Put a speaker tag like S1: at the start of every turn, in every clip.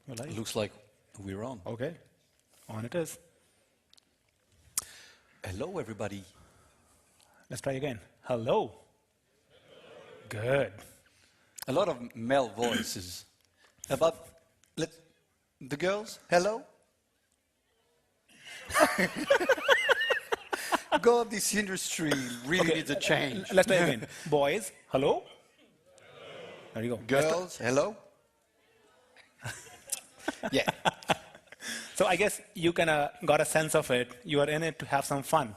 S1: Well,
S2: Looks like we're on.
S1: Okay, on it is.
S2: Hello, everybody.
S1: Let's try again. Hello. Good.
S2: A lot of male voices. About the girls. Hello. God, this industry really needs a change.
S1: Let's try again. Boys, hello. There you go.
S2: Girls, hello. Yeah.
S1: So I guess you kind of got a sense of it. You are in it to have some fun.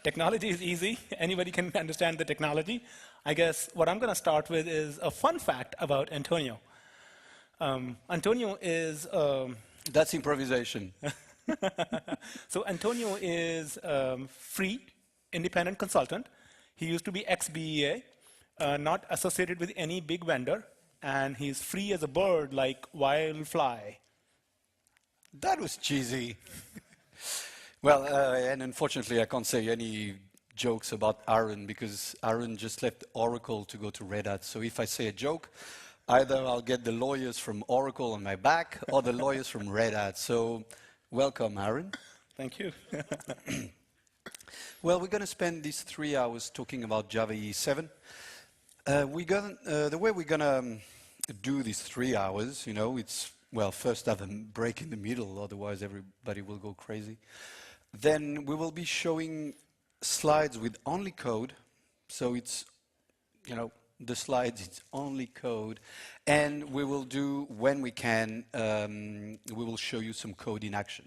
S1: Technology is easy. Anybody can understand the technology. I guess what I'm going to start with is a fun fact about Antonio. Antonio is...
S2: That's improvisation.
S1: So Antonio is free, independent consultant. He used to be ex-BEA, not associated with any big vendor, and he's free as a bird, like wildfly.
S2: That was cheesy. Well, and unfortunately, I can't say any jokes about Aaron because Aaron just left Oracle to go to Red Hat. So if I say a joke, either I'll get the lawyers from Oracle on my back or the lawyers from Red Hat. So welcome, Aaron.
S1: Thank you.
S2: Well, we're going to spend these 3 hours talking about Java EE 7. The way we're going to do these 3 hours, you know, it's, well, first have a break in the middle, otherwise everybody will go crazy. Then we will be showing slides with only code. So it's, you know, the slides, it's only code. And we will do, when we can, we will show you some code in action.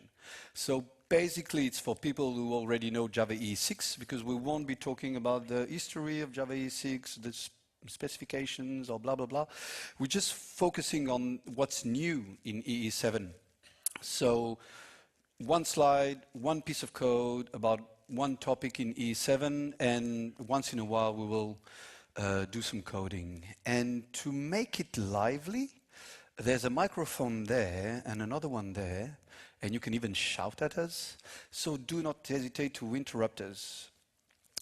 S2: So basically, it's for people who already know Java EE 6, because we won't be talking about the history of Java EE 6, the specifications, or blah, blah, blah. We're just focusing on what's new in EE 7. So one slide, one piece of code about one topic in EE 7, and once in a while we will do some coding. And to make it lively, there's a microphone there and another one there, and you can even shout at us. So do not hesitate to interrupt us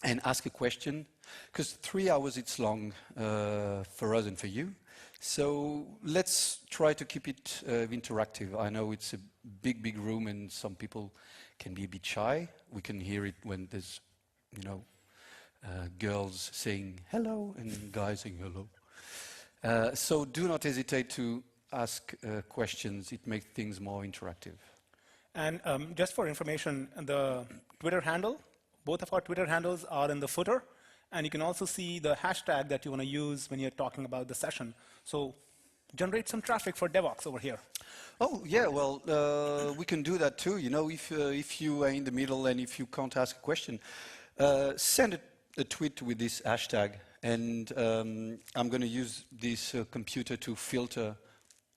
S2: and ask a question, because 3 hours it's long for us and for you. So let's try to keep it interactive. I know it's a big, big room and some people can be a bit shy. We can hear it when there's, you know, girls saying hello and guys saying hello. So do not hesitate to ask questions. It makes things more interactive.
S1: And just for information, the Twitter handle, both of our Twitter handles are in the footer. And you can also see the hashtag that you want to use when you're talking about the session. So generate some traffic for DevOps over here.
S2: Oh, yeah, well, we can do that too. You know, if you are in the middle and if you can't ask a question, send a tweet with this hashtag. And I'm going to use this computer to filter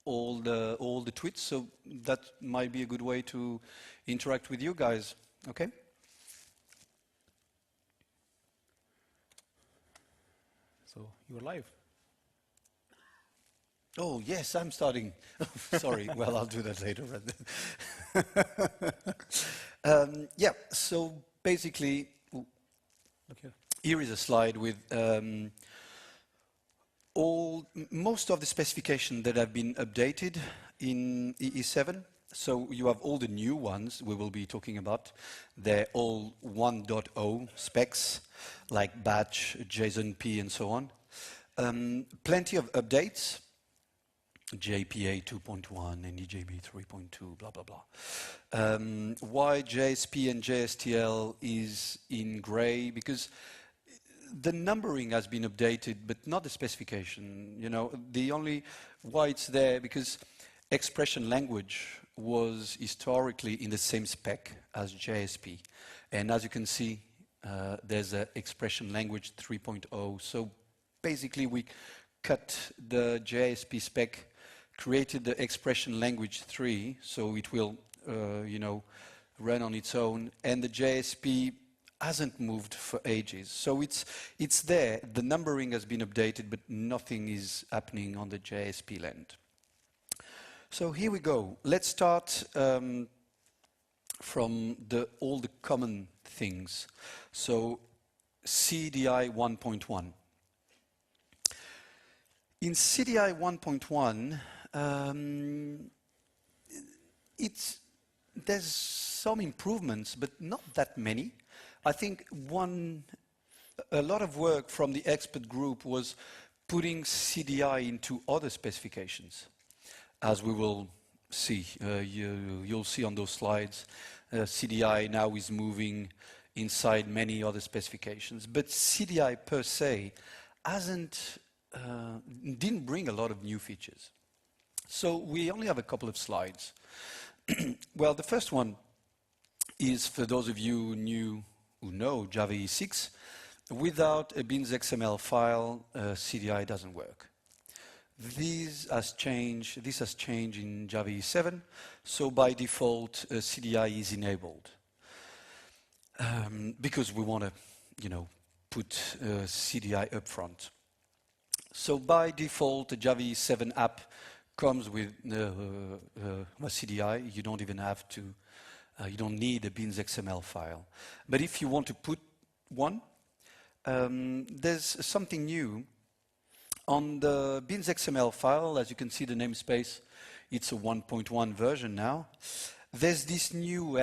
S2: all the tweets. So that might be a good way to interact with you guys. Okay?
S1: So you're live.
S2: Oh, yes, I'm starting. Sorry, well, I'll do that later. Yeah, so basically,
S1: Look here.
S2: Here is a slide with most of the specifications that have been updated in EE 7. So you have all the new ones we will be talking about. They're all 1.0 specs, like batch, JSON-P, and so on. Plenty of updates. JPA 2.1 and EJB 3.2, blah, blah, blah. Why JSP and JSTL is in gray? Because the numbering has been updated, but not the specification. You know, the only why it's there, because expression language was historically in the same spec as JSP. And as you can see, there's an expression language 3.0. So basically, we cut the JSP spec, created the expression language 3, so it will, you know, run on its own, and the JSP hasn't moved for ages. So it's there. The numbering has been updated, but nothing is happening on the JSP land. So here we go. Let's start from all the common things. So CDI 1.1. In CDI 1.1, there's some improvements, but not that many. I think a lot of work from the expert group was putting CDI into other specifications. As we will see, you'll see on those slides, CDI now is moving inside many other specifications. But CDI per se didn't bring a lot of new features. So we only have a couple of slides. Well, the first one is for those of you who know Java 6. Without a beans XML file, CDI doesn't work. This has changed in Java 7, so by default CDI is enabled. Because we want to, put CDI up front. So by default, the Java 7 app comes with a CDI. You don't even have to, you don't need a beans XML file. But if you want to put one, there's something new. On the beans XML file, as you can see the namespace, it's a 1.1 version now. There's this new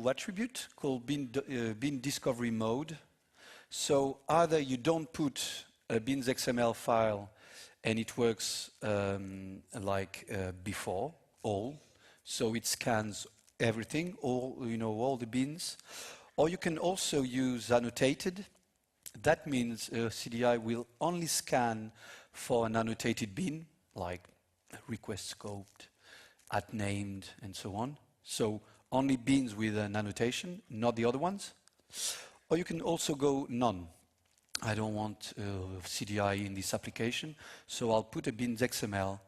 S2: attribute called bean discovery mode. So either you don't put a beans XML file and it works like before, all. So it scans everything, all the beans. Or you can also use annotated. That means CDI will only scan for an annotated bean, like request scoped, at named, and so on. So only beans with an annotation, not the other ones. Or you can also go none. I don't want CDI in this application, so I'll put a beans XML,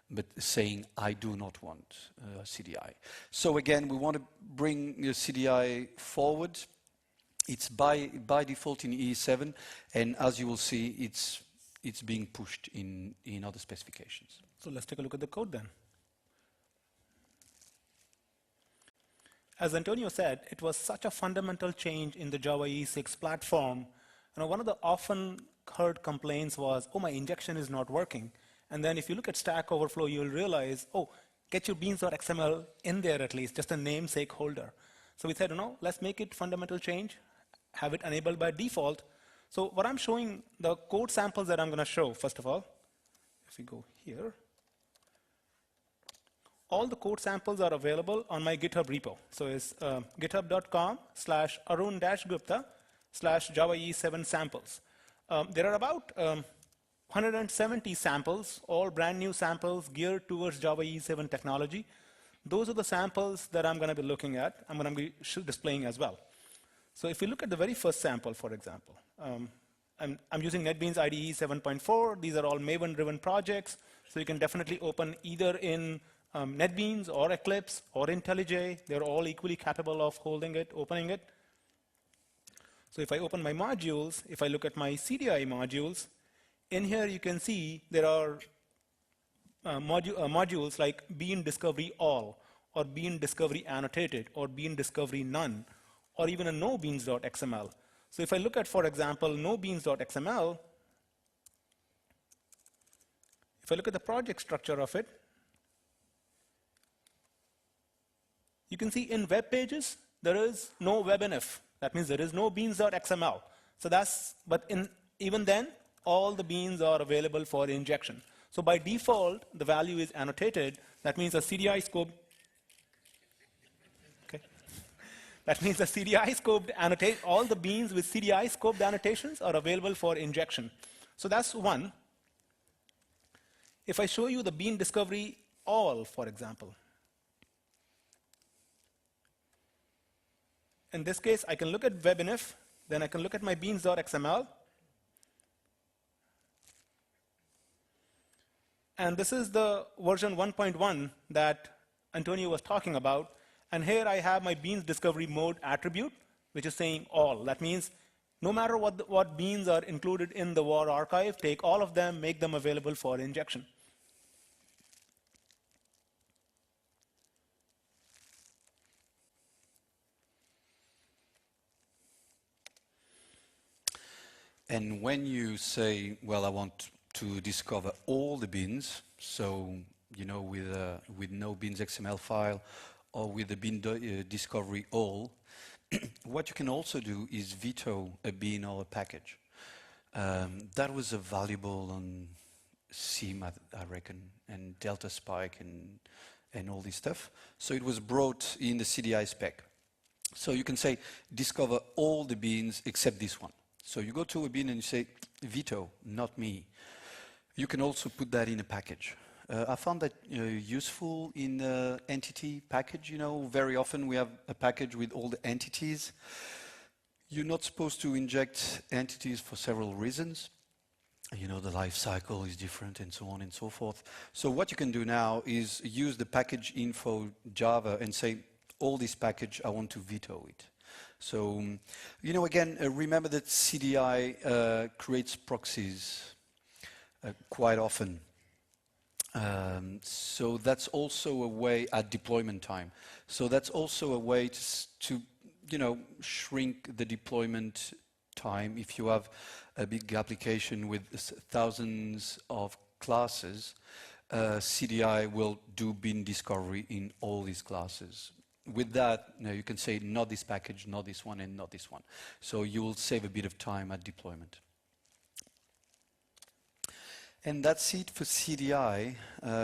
S2: but saying I do not want CDI. So again, we want to bring CDI forward. It's by default in E7, and as you will see, it's being pushed in other specifications.
S1: So let's take a look at the code then. As Antonio said, it was such a fundamental change in the Java E6 platform. One of the often heard complaints was, oh, my injection is not working. And then if you look at Stack Overflow, you'll realize, oh, get your beans.xml in there at least, just a namesake holder. So we said, no, let's make it fundamental change, have it enabled by default. So what I'm showing, the code samples that I'm going to show, first of all, if we go here, all the code samples are available on my GitHub repo. So it's github.com/arun-gupta/Java E7 samples. There are about 170 samples, all brand new samples geared towards Java E7 technology. Those are the samples that I'm going to be looking at. I'm going to be displaying as well. So if you look at the very first sample, for example, I'm using NetBeans IDE 7.4. These are all Maven-driven projects. So you can definitely open either in NetBeans or Eclipse or IntelliJ. They're all equally capable of holding it, opening it. So if I open my modules, if I look at my CDI modules, in here you can see there are modules like bean discovery all, or bean discovery annotated, or bean discovery none, or even a no beans.xml. So if I look at, for example, no beans.xml, if I look at the project structure of it, you can see in web pages, there is no webinf. That means there is no beans.xml. So even then, all the beans are available for injection. So by default, the value is annotated. That means the CDI scope. Okay. That means the CDI scoped annotate, all the beans with CDI scoped annotations are available for injection. So that's one. If I show you the bean discovery all, for example, in this case, I can look at webinf, then I can look at my beans.xml. And this is the version 1.1 that Antonio was talking about. And here I have my beans discovery mode attribute, which is saying all. That means no matter what beans are included in the WAR archive, take all of them, make them available for injection.
S2: And when you say, well, I want to discover all the beans, so you know, with no beans XML file or with the bean discovery all, what you can also do is veto a bean or a package. That was valuable on Seam, I reckon, and Delta Spike and all this stuff. So it was brought in the CDI spec. So you can say, discover all the beans except this one. So you go to a bean and you say, veto, not me. You can also put that in a package. I found that useful in the entity package. You know, very often we have a package with all the entities. You're not supposed to inject entities for several reasons. You know, the life cycle is different and so on and so forth. So what you can do now is use the package info Java and say, all this package, I want to veto it. So, you know, again, remember that CDI creates proxies quite often. So that's also a way at deployment time. So that's also a way to you know, shrink the deployment time. If you have a big application with thousands of classes, CDI will do bean discovery in all these classes. With that, you can say not this package, not this one, and not this one. So you will save a bit of time at deployment. And that's it for CDI.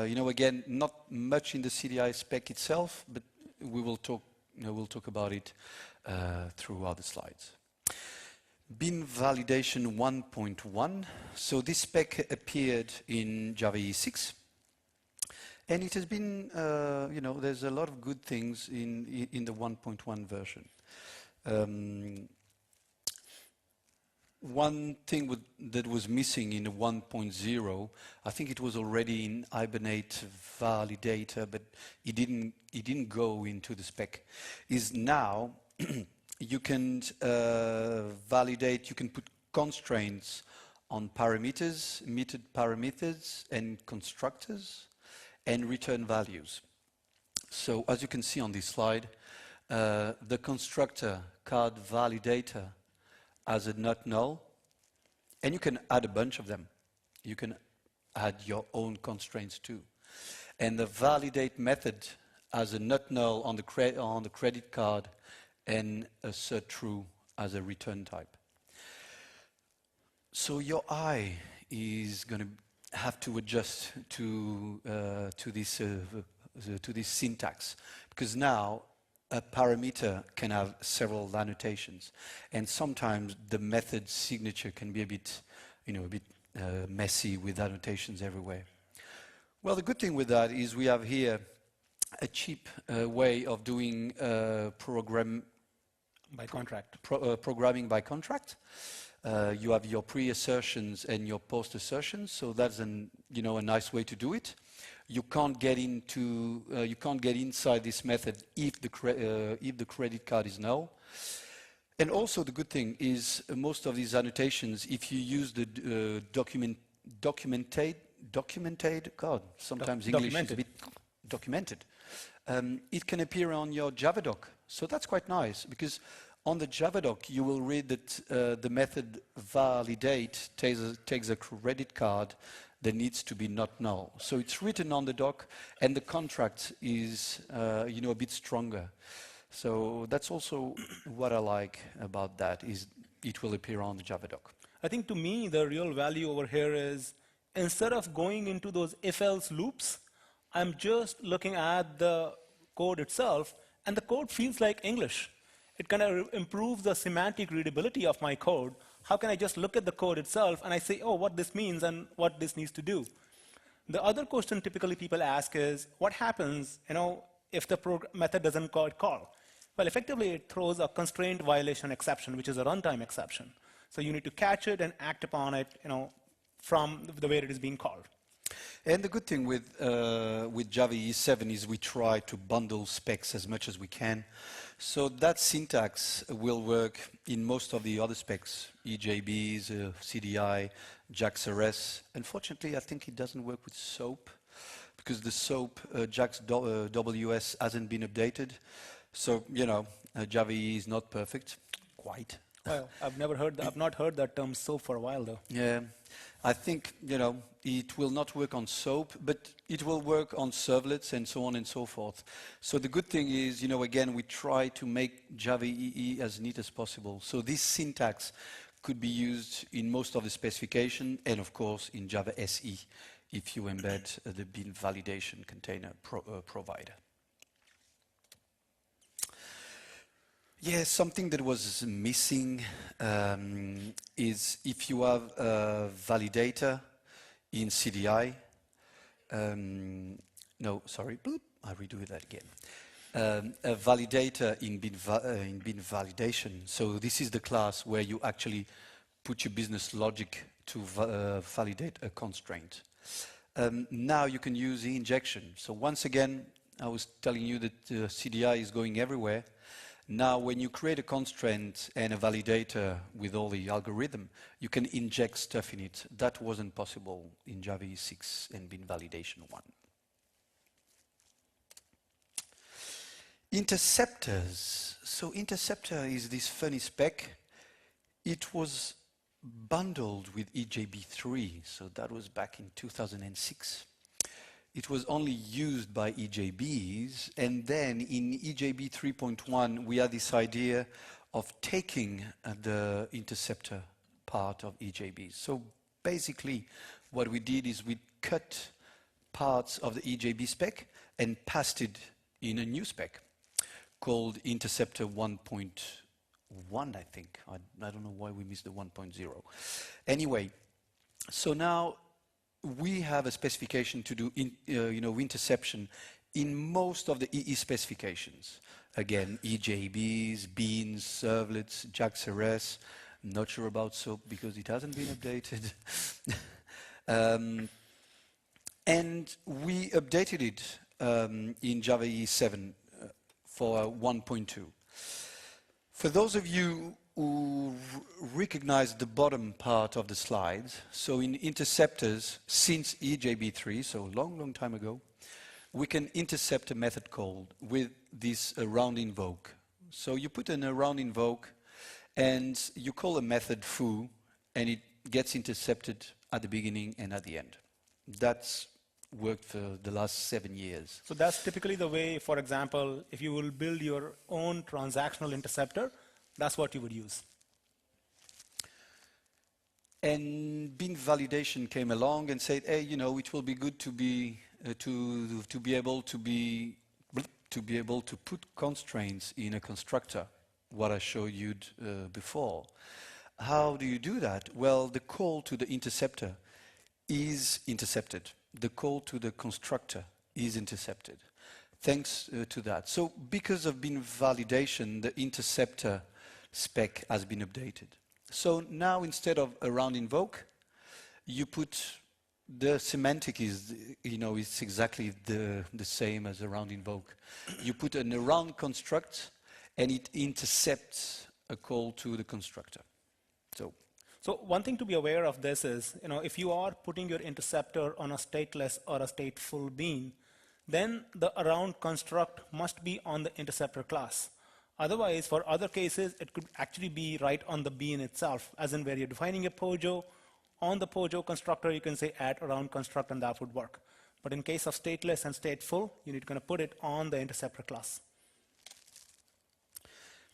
S2: You know, again, not much in the CDI spec itself, but we will talk. You know, we'll talk about it through other slides. Bean validation 1.1. So this spec appeared in Java 6. And it has been, you know, there's a lot of good things in the 1.1 version. One thing that was missing in the 1.0, I think it was already in Hibernate validator, but it didn't go into the spec, is now you can validate, you can put constraints on parameters, metered parameters, and constructors, and return values. So as you can see on this slide, the constructor card validator has a not null, and you can add a bunch of them. You can add your own constraints too. And the validate method has a not null on the credit card and a cert true as a return type. So your eye is going to have to adjust to this syntax, because now a parameter can have several annotations, and sometimes the method signature can be a bit, you know, messy with annotations everywhere. Well, the good thing with that is we have here a cheap way of doing programming by contract. You have your pre-assertions and your post-assertions, so that's a nice way to do it. You can't get into you can't get inside this method if the credit card is null. And also the good thing is most of these annotations, if you use the documented code, sometimes English is a bit documented. It can appear on your Java doc, so that's quite nice, because on the Java doc you will read that the method validate takes a credit card that needs to be not null. So it's written on the doc, and the contract is a bit stronger. So that's also what I like about that, is it will appear on the Java doc.
S1: I think to me the real value over here is, instead of going into those if-else loops, I'm just looking at the code itself, and the code feels like English. It kind of improves the semantic readability of my code. How can I just look at the code itself and I say, oh, what this means and what this needs to do? The other question typically people ask is, what happens, if the method doesn't call? Well, effectively, it throws a constraint violation exception, which is a runtime exception. So you need to catch it and act upon it, from the way it is being called.
S2: And the good thing with Java 7 is we try to bundle specs as much as we can. So that syntax will work in most of the other specs, EJBs, CDI, JAX-RS. Unfortunately, I think it doesn't work with SOAP, because the SOAP JAX-WS hasn't been updated. So, Java is not perfect, quite.
S1: Well, I've not heard that term soap for a while though.
S2: Yeah, I think, it will not work on SOAP, but it will work on servlets and so on and so forth. So the good thing is, again, we try to make Java EE as neat as possible. So this syntax could be used in most of the specification and, of course, in Java SE if you embed the bin validation container provider. Yeah, something that was missing is if you have a validator in CDI. No, sorry, bloop, I redo that again. A validator in bin validation. So this is the class where you actually put your business logic to validate a constraint. Now you can use the injection. So once again, I was telling you that CDI is going everywhere. Now, when you create a constraint and a validator with all the algorithm, you can inject stuff in it. That wasn't possible in Java 6 and bin validation 1. Interceptors. So interceptor is this funny spec. It was bundled with EJB3, so that was back in 2006. It was only used by EJBs, and then in EJB 3.1 we had this idea of taking the interceptor part of EJBs. So basically what we did is we cut parts of the EJB spec and passed it in a new spec called interceptor 1.1, I think. I don't know why we missed the 1.0. Anyway, so now we have a specification to do interception in most of the EE specifications. Again, EJBs, beans, servlets, JAX-RS. Not sure about SOAP because it hasn't been updated. And we updated it in Java 7 for 1.2. For those of you who recognize the bottom part of the slides, so in interceptors, since EJB3, so long time ago, we can intercept a method called with this around invoke. So you put an around invoke and you call a method foo and it gets intercepted at the beginning and at the end. That's worked for the last 7 years.
S1: So that's typically the way, for example, if you will build your own transactional interceptor, that's what you would use.
S2: And bin validation came along and said, hey, it will be good to be able to put constraints in a constructor, what I showed you before. How do you do that? Well, the call to the interceptor is intercepted. The call to the constructor is intercepted. Thanks to that. So because of bin validation, the interceptor spec has been updated. So now instead of around invoke, you put the semantic is, it's exactly the same as around invoke. You put an around construct and it intercepts a call to the constructor.
S1: So one thing to be aware of this is, if you are putting your interceptor on a stateless or a stateful bean, then the around construct must be on the interceptor class. Otherwise, for other cases, it could actually be right on the bean itself, as in where you're defining a POJO. On the POJO constructor, you can say add around construct, and that would work. But in case of stateless and stateful, you need to put it on the interceptor class.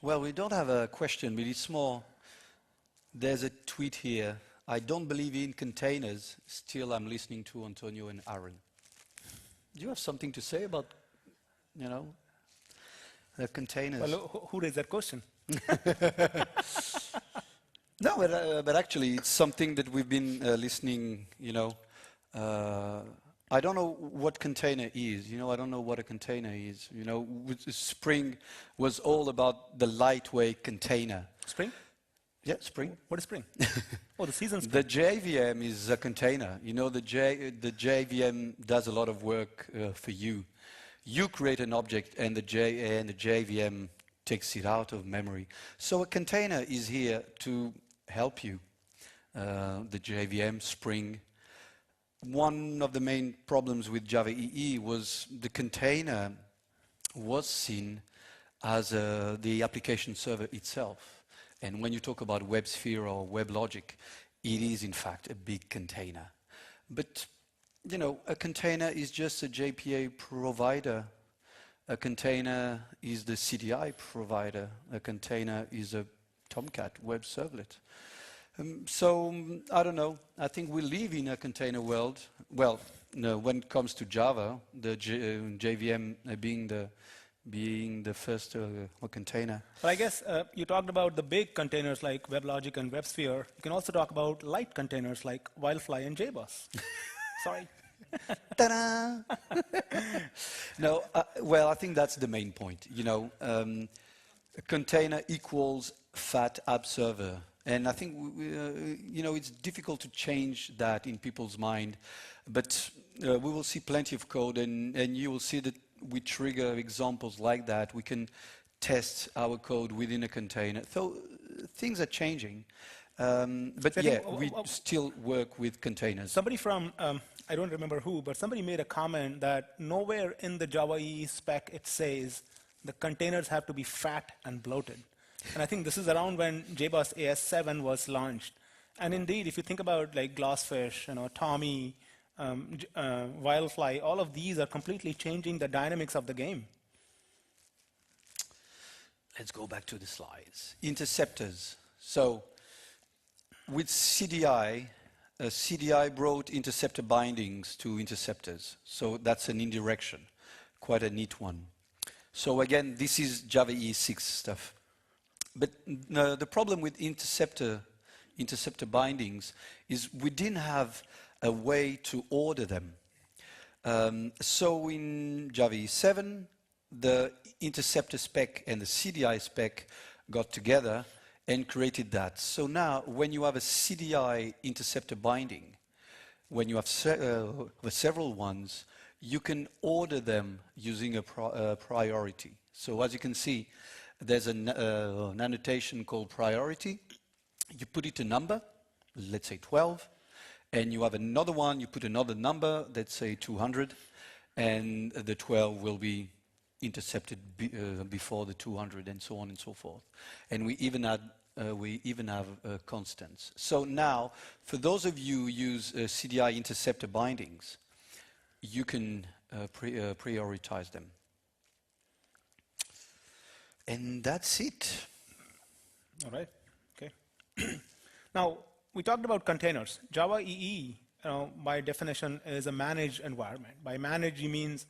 S2: Well, we don't have a question, but it's more, there's a tweet here. I don't believe in containers. Still, I'm listening to Antonio and Aaron. Do you have something to say about, the containers?
S1: Well, who raised that question?
S2: No, but actually, it's something that we've been listening, I don't know what container is. I don't know what a container is. Spring was all about the lightweight container.
S1: Spring?
S2: Yeah, Spring.
S1: What is Spring? Oh, the season Spring.
S2: The JVM is a container. The JVM does a lot of work for you. You create an object and the JVM takes it out of memory. So a container is here to help you. The JVM, Spring. One of the main problems with Java EE was the container was seen as the application server itself. And when you talk about WebSphere or WebLogic, it is in fact a big container. But you know, a container is just a JPA provider. A container is the CDI provider. A container is a Tomcat web servlet. I don't know. I think we live in a container world. Well, no, when it comes to Java, the JVM being the first container.
S1: But I guess you talked about the big containers like WebLogic and WebSphere. You can also talk about light containers like Wildfly and JBoss. Sorry.
S2: Ta-da! No, well, I think that's the main point. You know, a container equals fat app server. And I think, you know, it's difficult to change that in people's mind. But we will see plenty of code, and you will see that we trigger examples like that. We can test our code within a container. So things are changing. But yeah, we still work with containers.
S1: Somebody from, I don't remember who, but somebody made a comment that nowhere in the Java EE spec it says the containers have to be fat and bloated. And I think this is around when JBoss AS7 was launched. And indeed, if you think about like GlassFish, you know, Tommy, Wildfly, all of these are completely changing the dynamics of the game.
S2: Let's go back to the slides. Interceptors. So with CDI, CDI brought interceptor bindings to interceptors. So that's an indirection, quite a neat one. So again, this is Java EE 6 stuff. But the problem with interceptor bindings is we didn't have a way to order them. So in Java EE 7, the interceptor spec and the CDI spec got together and created that. So now, when you have a CDI interceptor binding, when you have several ones, you can order them using a priority. So as you can see, there's an annotation called priority. You put it a number, let's say 12, and you have another one, you put another number, let's say 200, and the 12 will be intercepted before the 200, and so on and so forth. And we even have constants. So now, for those of you who use CDI interceptor bindings, you can prioritize them. And that's it.
S1: All right. Okay. Now, we talked about containers. Java EE, by definition, is a managed environment. By managed, it means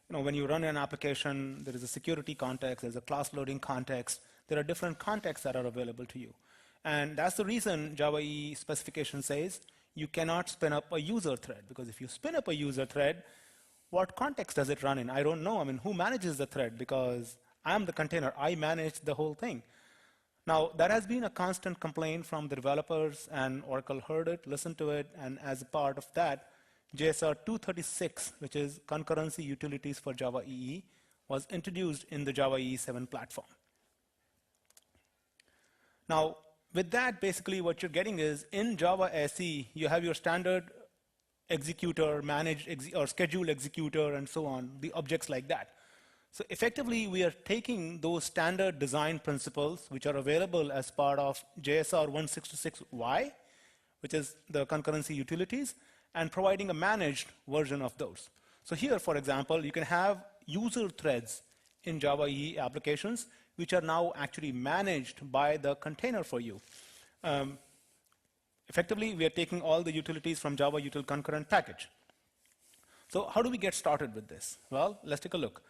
S1: when you run an application, there is a security context, there's a class loading context, there are different contexts that are available to you. And that's the reason Java EE specification says you cannot spin up a user thread, because if you spin up a user thread, what context does it run in? I don't know. I mean, who manages the thread? Because I'm the container. I manage the whole thing. Now, that has been a constant complaint from the developers, and Oracle heard it, listened to it, and as a part of that, JSR 236, which is concurrency utilities for Java EE, was introduced in the Java EE 7 platform. Now, with that, basically what you're getting is, in Java SE, you have your standard executor, managed or scheduled executor, and so on, the objects like that. So effectively, we are taking those standard design principles, which are available as part of JSR 166Y, which is the concurrency utilities, and providing a managed version of those. So here, for example, you can have user threads in Java EE applications, which are now actually managed by the container for you. Effectively, we are taking all the utilities from Java util concurrent package. So how do we get started with this? Well, let's take a look.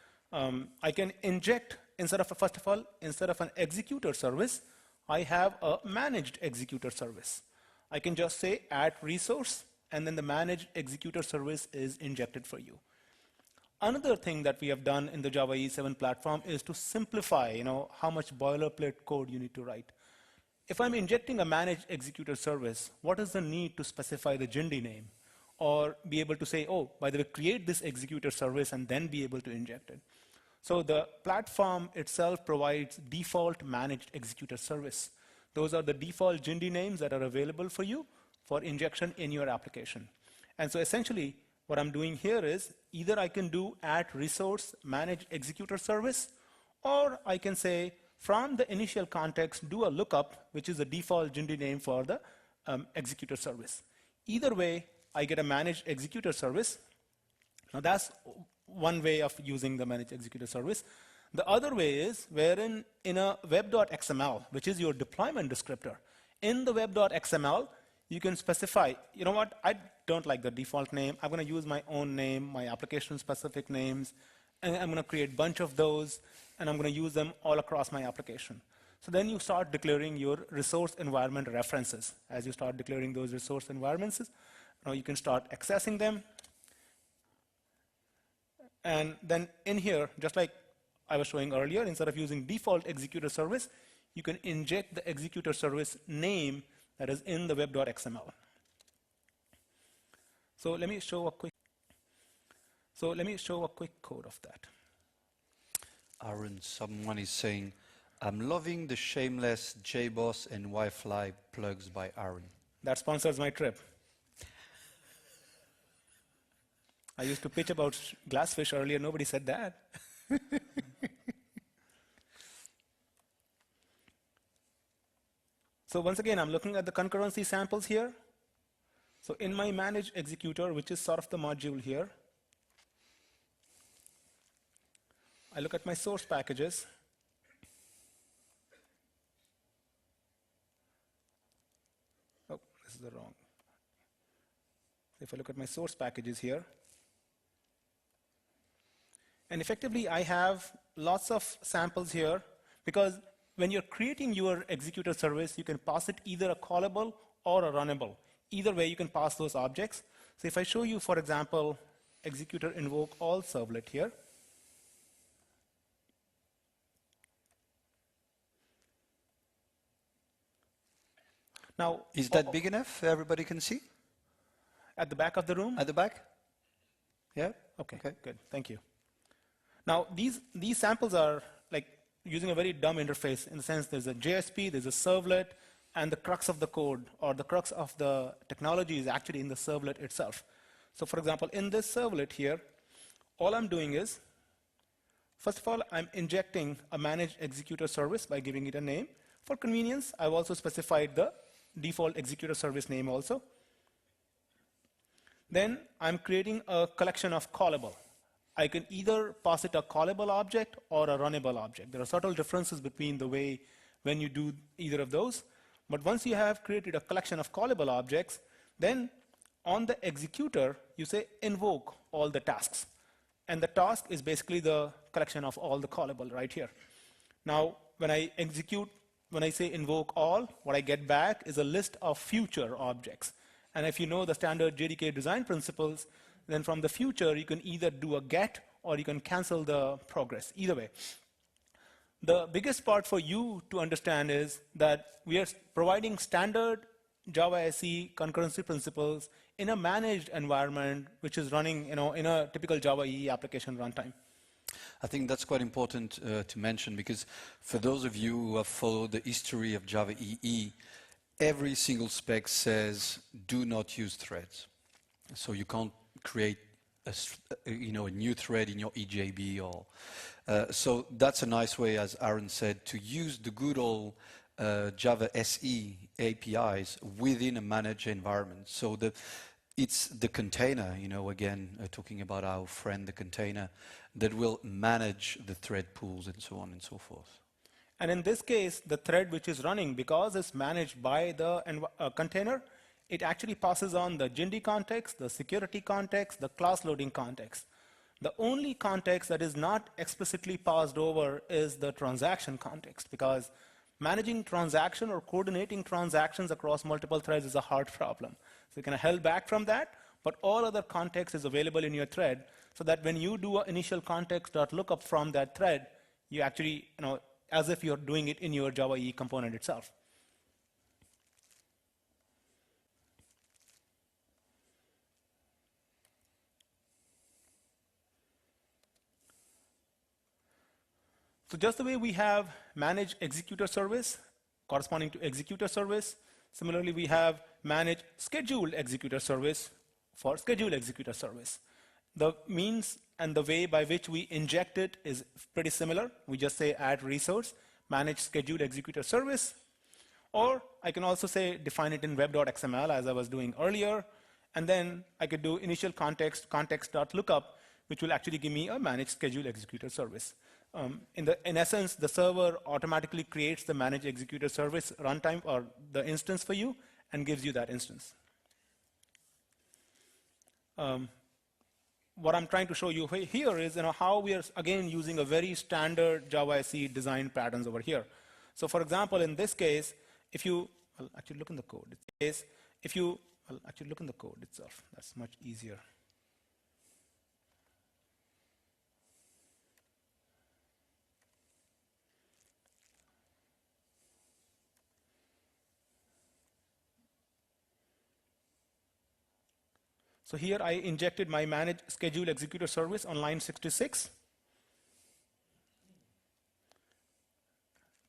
S1: I can inject, first of all, instead of an executor service, I have a managed executor service. I can just say add resource, and then the managed executor service is injected for you. Another thing that we have done in the Java EE 7 platform is to simplify, how much boilerplate code you need to write. If I'm injecting a managed executor service, what is the need to specify the JIND name? Or be able to say, oh, by the way, create this executor service and then be able to inject it. So the platform itself provides default managed executor service. Those are the default JIND names that are available for you for injection in your application. And so essentially, what I'm doing here is either I can do add resource managed executor service, or I can say from the initial context, do a lookup, which is the default Jindy name for the executor service. Either way, I get a managed executor service. Now that's one way of using the managed executor service. The other way is wherein in a web.xml, which is your deployment descriptor, in the web.xml, you can specify, you know what, I don't like the default name. I'm going to use my own name, my application-specific names, and I'm going to create a bunch of those, and I'm going to use them all across my application. So then you start declaring your resource environment references. As you start declaring those resource environments, you can start accessing them. And then in here, just like I was showing earlier, instead of using default executor service, you can inject the executor service name that is in the web.xml. So let me show a quick code of that.
S2: Aaron, someone is saying, I'm loving the shameless JBoss and Wi-Fi plugs by Aaron.
S1: That sponsors my trip. I used to pitch about GlassFish earlier. Nobody said that. So once again, I'm looking at the concurrency samples here. So in my managed executor, which is sort of the module here, I look at my source packages. Oh, this is the wrong. If I look at my source packages here, and effectively I have lots of samples here, because when you're creating your executor service, you can pass it either a callable or a runnable. Either way, you can pass those objects. So if I show you, for example, executor invoke all servlet here, now,
S2: is that big enough? Everybody can see?
S1: At the back of the room?
S2: At the back? Yeah?
S1: Okay, good. Thank you. Now, these samples are like using a very dumb interface in the sense there's a JSP, there's a servlet, and the crux of the code or the crux of the technology is actually in the servlet itself. So for example, in this servlet here, all I'm doing is, first of all, I'm injecting a managed executor service by giving it a name. For convenience, I've also specified the default executor service name also. Then I'm creating a collection of callable. I can either pass it a callable object or a runnable object. There are subtle differences between the way when you do either of those. But once you have created a collection of callable objects, then on the executor, you say invoke all the tasks. And the task is basically the collection of all the callable right here. Now, when I say invoke all, what I get back is a list of future objects. And if you know the standard JDK design principles, then from the future, you can either do a get or you can cancel the progress. Either way. The biggest part for you to understand is that we are providing standard Java SE concurrency principles in a managed environment, which is running in a typical Java EE application runtime.
S2: I think that's quite important to mention, because for those of you who have followed the history of Java EE, every single spec says do not use threads. So you can't create a new thread in your EJB or so that's a nice way, as Aaron said, to use the good old Java SE APIs within a managed environment. So it's the container, again, talking about our friend, the container, that will manage the thread pools and so on and so forth.
S1: And in this case, the thread which is running, because it's managed by the container, it actually passes on the Jindy context, the security context, the class loading context. The only context that is not explicitly passed over is the transaction context, because managing transaction or coordinating transactions across multiple threads is a hard problem. So you can held back from that, but all other context is available in your thread, so that when you do an initial context.lookup from that thread, you actually, as if you're doing it in your Java EE component itself. So just the way we have managed executor service corresponding to executor service, similarly we have managed scheduled executor service for scheduled executor service. The means and the way by which we inject it is pretty similar. We just say add resource, manage scheduled executor service. Or I can also say define it in web.xml as I was doing earlier. And then I could do initial context.lookup, which will actually give me a managed schedule executor service. In essence, the server automatically creates the managed executor service runtime or the instance for you and gives you that instance. What I'm trying to show you here is how we are again using a very standard Java SE design patterns over here. So for example, in this case, if you actually look in the code, look in the code itself. That's much easier. So here I injected my manage schedule executor service on line 66.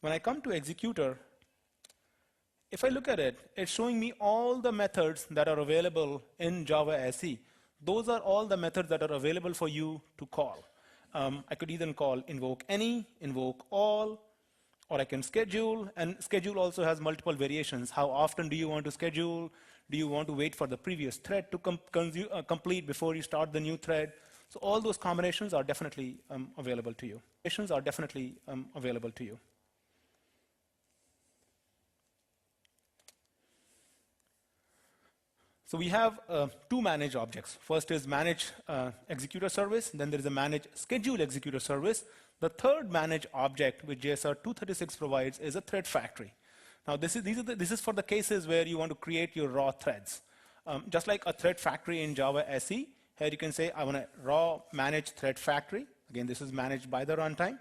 S1: When I come to executor, if I look at it, it's showing me all the methods that are available in Java SE. Those are all the methods that are available for you to call. I could either call invoke any, invoke all, or I can schedule, and schedule also has multiple variations. How often do you want to schedule? Do you want to wait for the previous thread to complete before you start the new thread? So all those combinations are definitely available to you. So we have two manage objects. First is manage executor service, then there is a manage schedule executor service. The third manage object which JSR 236 provides is a thread factory. Now this is for the cases where you want to create your raw threads. Just like a thread factory in Java SE, here you can say I want a raw manage thread factory. Again, this is managed by the runtime.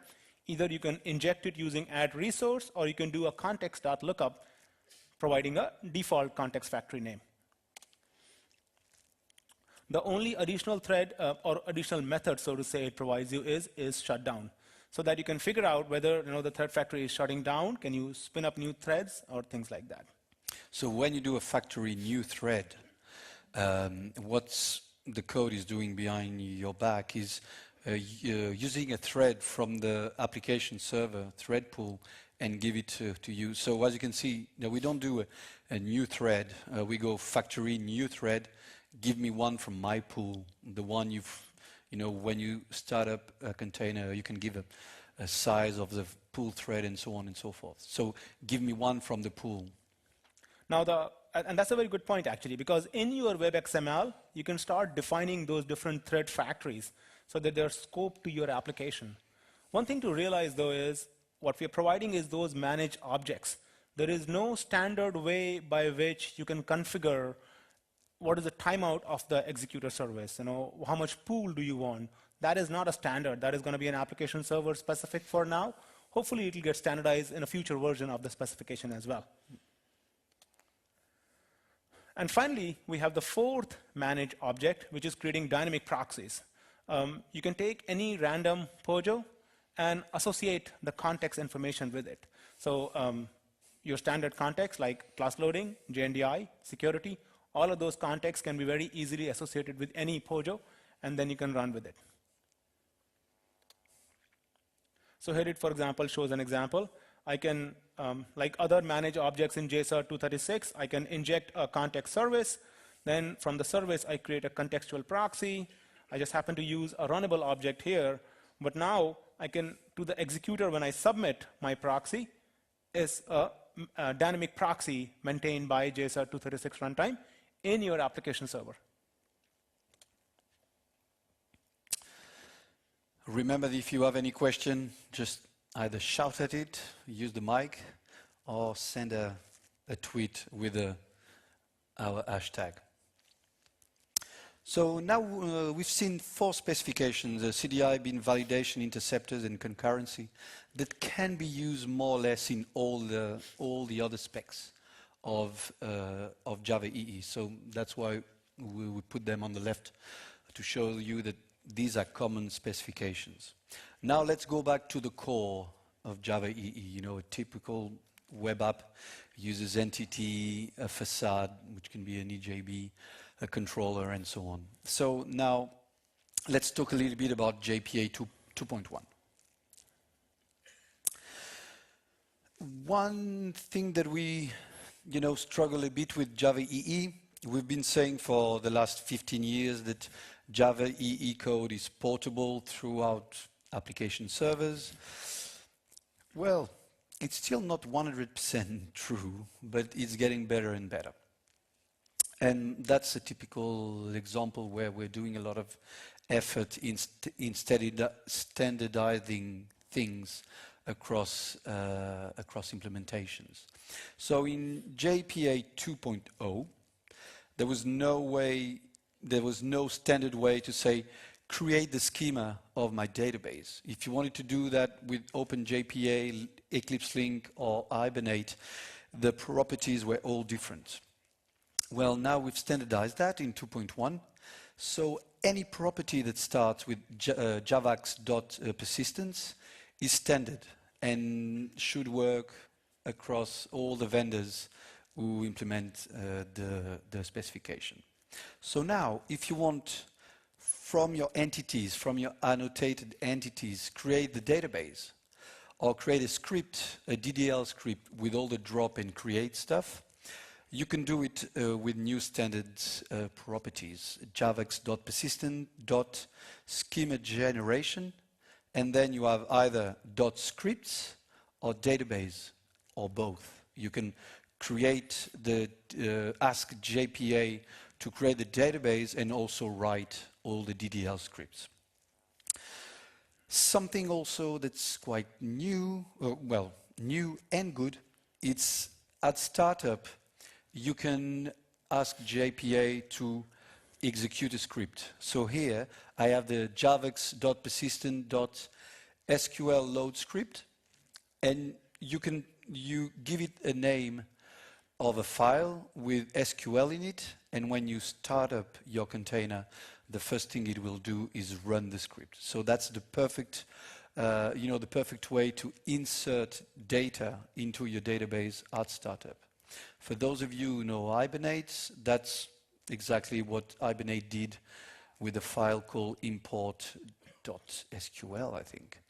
S1: Either you can inject it using add resource, or you can do a context.lookup providing a default context factory name. The only additional thread or additional method, so to say, it provides you is shutdown, so that you can figure out whether the thread factory is shutting down. Can you spin up new threads or things like that?
S2: So when you do a factory new thread, what the code is doing behind your back is using a thread from the application server thread pool and give it to you. So as you can see, we don't do a new thread. We go factory new thread. Give me one from my pool, the one when you start up a container, you can give a size of the pool thread and so on and so forth. So give me one from the pool.
S1: Now, and that's a very good point actually, because in your web XML, you can start defining those different thread factories so that they're scoped to your application. One thing to realize though is what we're providing is those managed objects. There is no standard way by which you can configure what is the timeout of the executor service? How much pool do you want? That is not a standard. That is going to be an application server specific for now. Hopefully, it will get standardized in a future version of the specification as well. And finally, we have the fourth manage object, which is creating dynamic proxies. You can take any random POJO and associate the context information with it. So your standard context like class loading, JNDI, security, all of those contexts can be very easily associated with any POJO, and then you can run with it. So here it, for example, shows an example. I can, like other manage objects in JSR 236, I can inject a context service. Then from the service, I create a contextual proxy. I just happen to use a runnable object here. But now I can, to the executor, when I submit my proxy, is a dynamic proxy maintained by JSR 236 runtime in your application server.
S2: Remember, if you have any question, just either shout at it, use the mic, or send a tweet with our hashtag. So now we've seen 4 specifications, CDI, bin validation, interceptors, and concurrency, that can be used more or less in all the other specs of Java EE. So that's why we put them on the left to show you that these are common specifications. Now let's go back to the core of Java EE. A typical web app uses entity, a facade, which can be an EJB, a controller, and so on. So now let's talk a little bit about JPA 2.1. one thing that we, struggle a bit with Java EE. We've been saying for the last 15 years that Java EE code is portable throughout application servers. Well, it's still not 100% true, but it's getting better and better. And that's a typical example where we're doing a lot of effort in standardizing things across implementations. So in JPA 2.0, there was no standard way to say, create the schema of my database. If you wanted to do that with OpenJPA, Eclipse Link, or Hibernate, the properties were all different. Well, now we've standardized that in 2.1. So any property that starts with javax.persistence is standard and should work across all the vendors who implement the specification. So now, if you want from your entities, from your annotated entities, create the database, or create a script, a DDL script with all the drop and create stuff, you can do it with new standard properties, javax.persistent.schema generation, and then you have either .scripts or database, or both. You can create the ask JPA to create the database and also write all the DDL scripts. Something also that's quite new, new and good, it's at startup, you can ask JPA to execute a script. So here I have the javax.persistent.sql load script, and you give it a name of a file with SQL in it, and when you start up your container, the first thing it will do is run the script. So that's the perfect, the perfect way to insert data into your database at startup. For those of you who know Hibernate, that's exactly what Hibernate did with a file called import.sql, I think.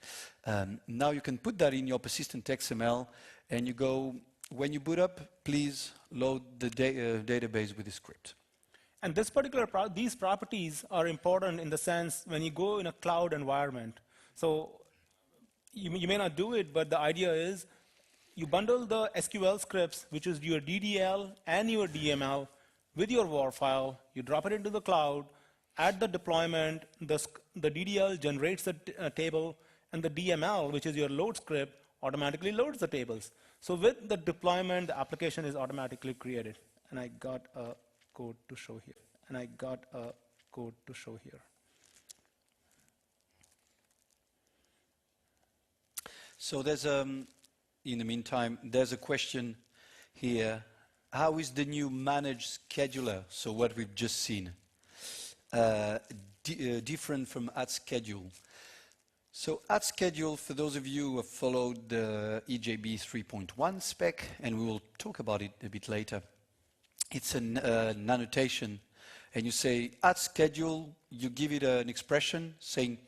S2: Now you can put that in your persistent XML, and you go, when you boot up, please load the database with the script.
S1: And this these properties are important in the sense when you go in a cloud environment. So you may not do it, but the idea is you bundle the SQL scripts, which is your DDL and your DML, with your WAR file. You drop it into the cloud. At the deployment, the DDL generates the table, and the DML, which is your load script, automatically loads the tables. So with the deployment, the application is automatically created. And I got a code to show here.
S2: So there's in the meantime, there's a question here. How is the new managed scheduler, so what we've just seen, different from @schedule? So @schedule, for those of you who have followed the EJB 3.1 spec, and we will talk about it a bit later, it's an annotation, and you say @schedule, you give it an expression saying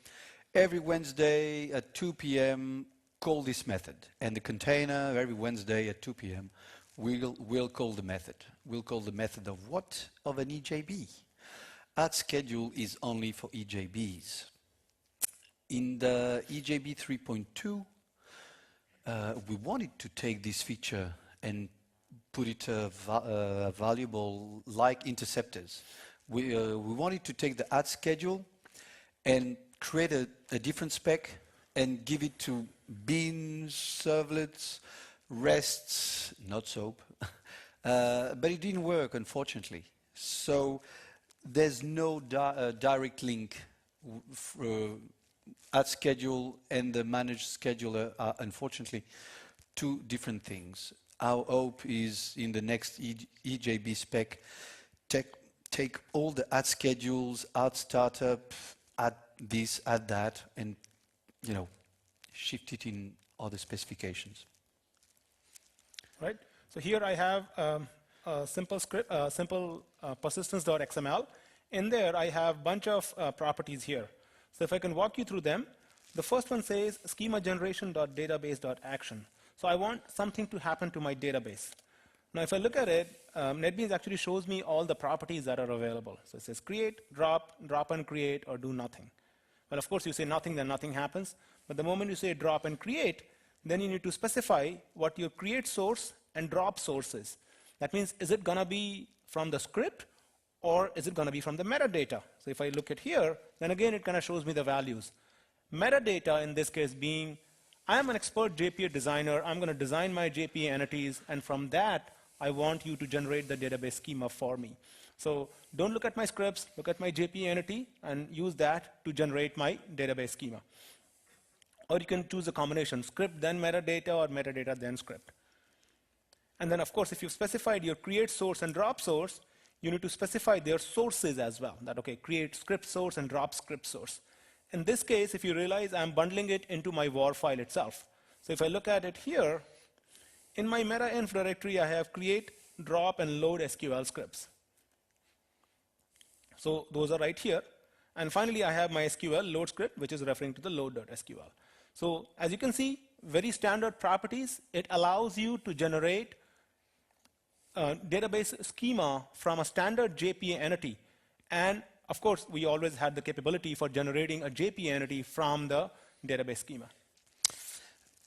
S2: every Wednesday at 2 p.m. call this method, and the container every Wednesday at 2 p.m. we'll call the method. We'll call the method of what? Of an EJB. @schedule is only for EJBs. In the EJB 3.2, we wanted to take this feature and put it valuable like interceptors. We wanted to take the @schedule and create a different spec and give it to beans, servlets, rests, not soap. But it didn't work, unfortunately. So there's no direct link. @schedule and the managed scheduler are, unfortunately, two different things. Our hope is in the next EJB spec, take all the @schedules, @startup, this, that, and shift it in other specifications.
S1: Right. So here I have a simple script, simple persistence.xml. In there, I have a bunch of properties here. So if I can walk you through them, the first one says schema generation.database.action. So I want something to happen to my database. Now, if I look at it, NetBeans actually shows me all the properties that are available. So it says create, drop and create, or do nothing. Well, of course, you say nothing, then nothing happens. But the moment you say drop and create, then you need to specify what your create source and drop source is. That means, is it going to be from the script, or is it going to be from the metadata? So if I look at here, then again, it kind of shows me the values. Metadata, in this case, being, I am an expert JPA designer. I'm going to design my JPA entities, and from that, I want you to generate the database schema for me. So don't look at my scripts, look at my JPA entity, and use that to generate my database schema. Or you can choose a combination, script then metadata, or metadata then script. And then, of course, if you've specified your create source and drop source, you need to specify their sources as well. That, okay, create script source and drop script source. In this case, if you realize, I'm bundling it into my war file itself. So if I look at it here, in my meta-inf directory, I have create, drop, and load SQL scripts. So those are right here. And finally, I have my SQL load script, which is referring to the load.sql. So as you can see, very standard properties. It allows you to generate a database schema from a standard JPA entity. And of course, we always had the capability for generating a JPA entity from the database schema.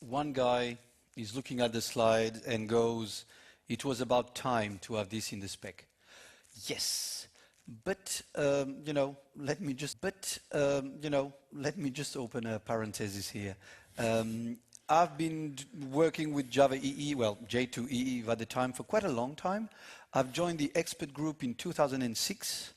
S2: One guy is looking at the slide and goes, it was about time to have this in the spec. Yes, but you know, let me just open a parenthesis here. I've been working with Java EE, well, J2EE at the time, for quite a long time. I've joined the expert group in 2006.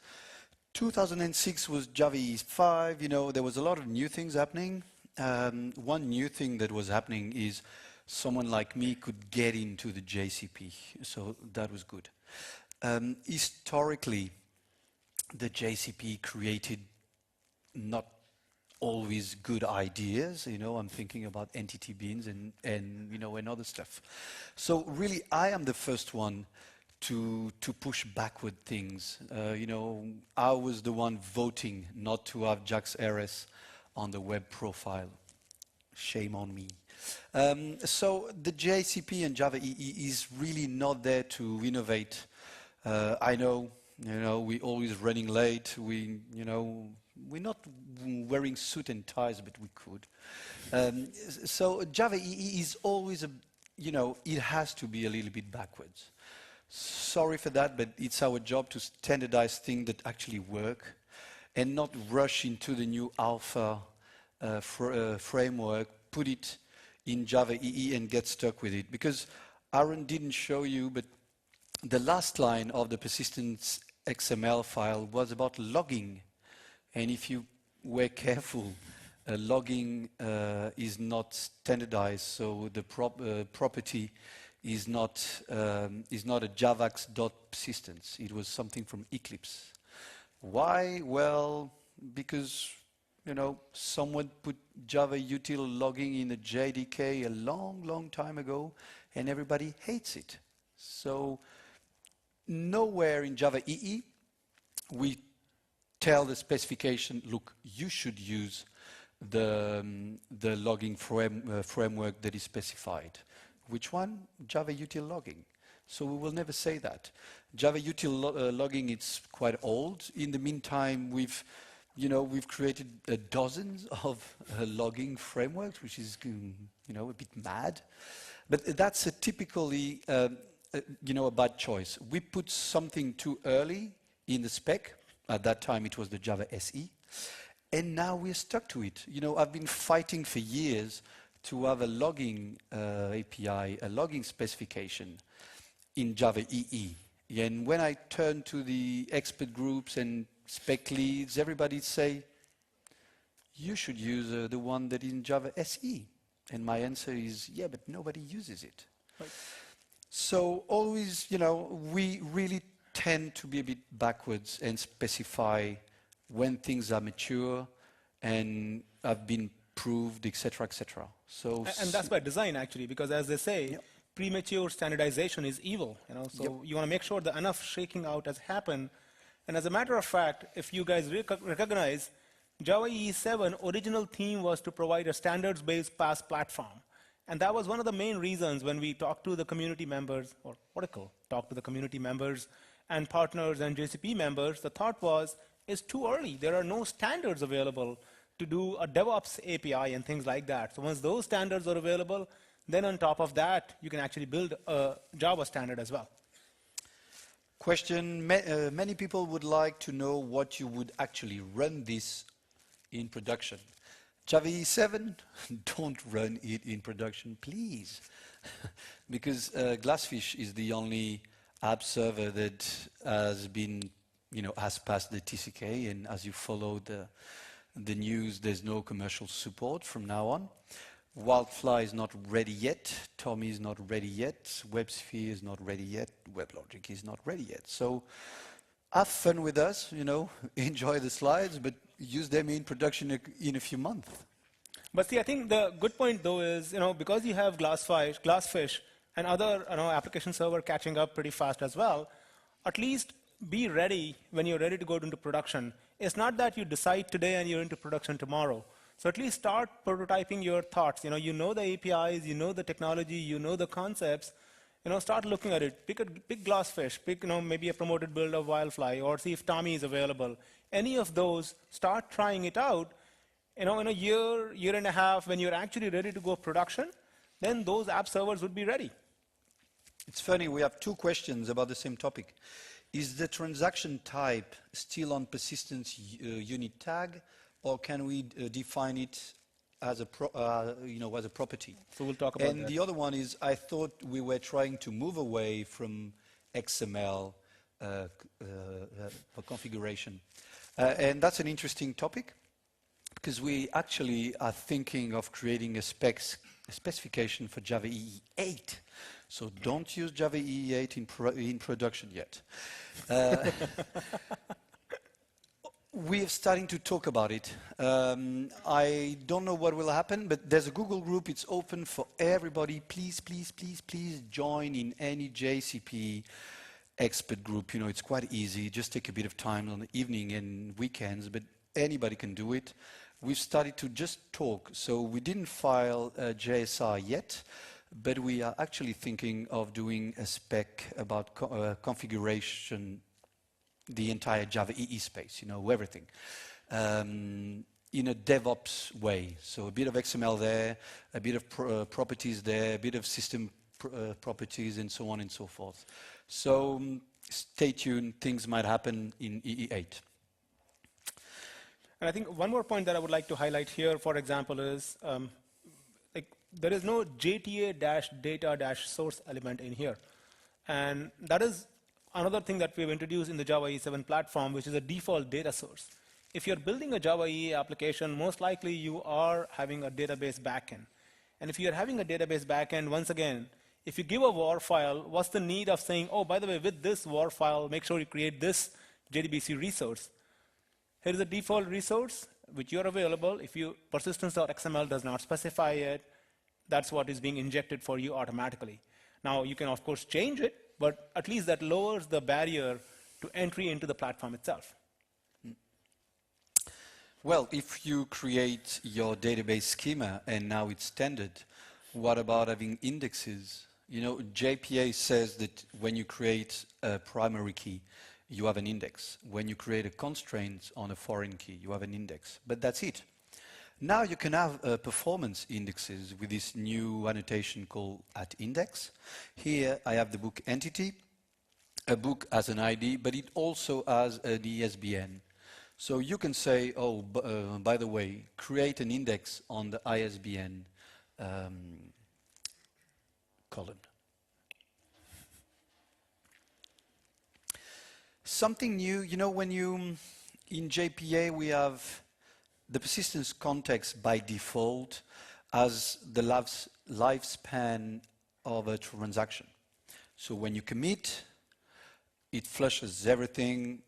S2: 2006 was Java EE 5. You know, there was a lot of new things happening. One new thing that was happening is someone like me could get into the JCP, so that was good. Historically, the JCP created not always good ideas. You know, I'm thinking about entity beans and you know, and other stuff. So really, I am the first one to push backward things. You know, I was the one voting not to have JAX-RS on the web profile. Shame on me. So the JCP and Java EE is really not there to innovate. I know, you know, we're always running late. We, you know, we're not wearing suit and ties, but we could. So Java EE is always you know, it has to be a little bit backwards. Sorry for that, but it's our job to standardize things that actually work and not rush into the new alpha framework, put it in Java EE and get stuck with it. Because Aaron didn't show you, but the last line of the persistence XML file was about logging. And if you were careful, logging is not standardized, so the property is not a javax.persistence. It was something from Eclipse. Why? Well, because, you know, someone put Java util logging in a JDK a long, long time ago, and everybody hates it. So nowhere in Java EE we tell the specification, look, you should use the logging framework that is specified. Which one? Java util logging. So we will never say that. Java util logging, it's quite old. In the meantime, we've created dozens of logging frameworks, which is, you know, a bit mad. But that's a typically, you know, a bad choice. We put something too early in the spec. At that time, it was the Java SE. And now we're stuck to it. You know, I've been fighting for years to have a logging API, a logging specification in Java EE. And when I turn to the expert groups and spec leads, everybody say, you should use the one that is in Java SE. And my answer is, yeah, but nobody uses it. Right. So always, you know, we really tend to be a bit backwards and specify when things are mature and have been proved, etc., etc. So
S1: and that's by design, actually, because as they say, yep, premature standardization is evil. You know, so yep, you want to make sure that enough shaking out has happened. And as a matter of fact, if you guys recognize, Java EE 7 original theme was to provide a standards-based PaaS platform. And that was one of the main reasons when we talked to the community members, or Oracle talked to the community members and partners and JCP members, the thought was, it's too early. There are no standards available to do a DevOps API and things like that. So once those standards are available, then on top of that, you can actually build a Java standard as well.
S2: Question, many people would like to know what you would actually run this in production. Java 7, don't run it in production, please. Because GlassFish is the only app server that has been, has passed the TCK, and as you follow the news, there's no commercial support from now on. Wildfly is not ready yet, Tommy is not ready yet, WebSphere is not ready yet, Weblogic is not ready yet. So have fun with us, enjoy the slides, but use them in production in a few months.
S1: But see, I think the good point though is, because you have GlassFish and other application server catching up pretty fast as well, at least be ready when you're ready to go into production. It's not that you decide today and you're into production tomorrow. So at least start prototyping your thoughts. You know the APIs, you know the technology, you know the concepts. Start looking at it. Pick GlassFish, pick maybe a promoted build of Wildfly, or see if Tommy is available. Any of those, start trying it out. In a year and a half, when you're actually ready to go production, then those app servers would be ready.
S2: It's funny, we have two questions about the same topic. Is the transaction type still on persistence unit tag, or can we define it as a property?
S1: So we'll talk about that.
S2: And the other one is, I thought we were trying to move away from XML for configuration. And that's an interesting topic, because we actually are thinking of creating a specification for Java EE 8. So don't use Java EE 8 in production yet. We're starting to talk about it. I don't know what will happen, but there's a Google group. It's open for everybody. Please, please, please, please join in any JCP expert group. It's quite easy. Just take a bit of time on the evening and weekends, but anybody can do it. We've started to just talk. So we didn't file a JSR yet, but we are actually thinking of doing a spec about configuration, the entire Java EE space, everything, in a DevOps way. So a bit of XML there, a bit of properties there, a bit of system properties, and so on and so forth. So stay tuned, things might happen in EE 8.
S1: And I think one more point that I would like to highlight here, for example, is there is no JTA-data-source element in here. And that is another thing that we've introduced in the Java EE 7 platform, which is a default data source. If you're building a Java EE application, most likely you are having a database backend. And if you're having a database backend, once again, if you give a WAR file, what's the need of saying, oh, by the way, with this WAR file, make sure you create this JDBC resource. Here is a default resource, which you're available. If you persistence.xml does not specify it, that's what is being injected for you automatically. Now, you can, of course, change it, but at least that lowers the barrier to entry into the platform itself.
S2: Well, if you create your database schema and now it's standard, what about having indexes? JPA says that when you create a primary key, you have an index. When you create a constraint on a foreign key, you have an index. But that's it. Now you can have performance indexes with this new annotation called @index. Here I have the book entity. A book has an ID, but it also has an ISBN. So you can say, oh, by the way, create an index on the ISBN column. Something new, when in JPA we have the persistence context by default as the lifespan of a transaction. So when you commit, it flushes everything,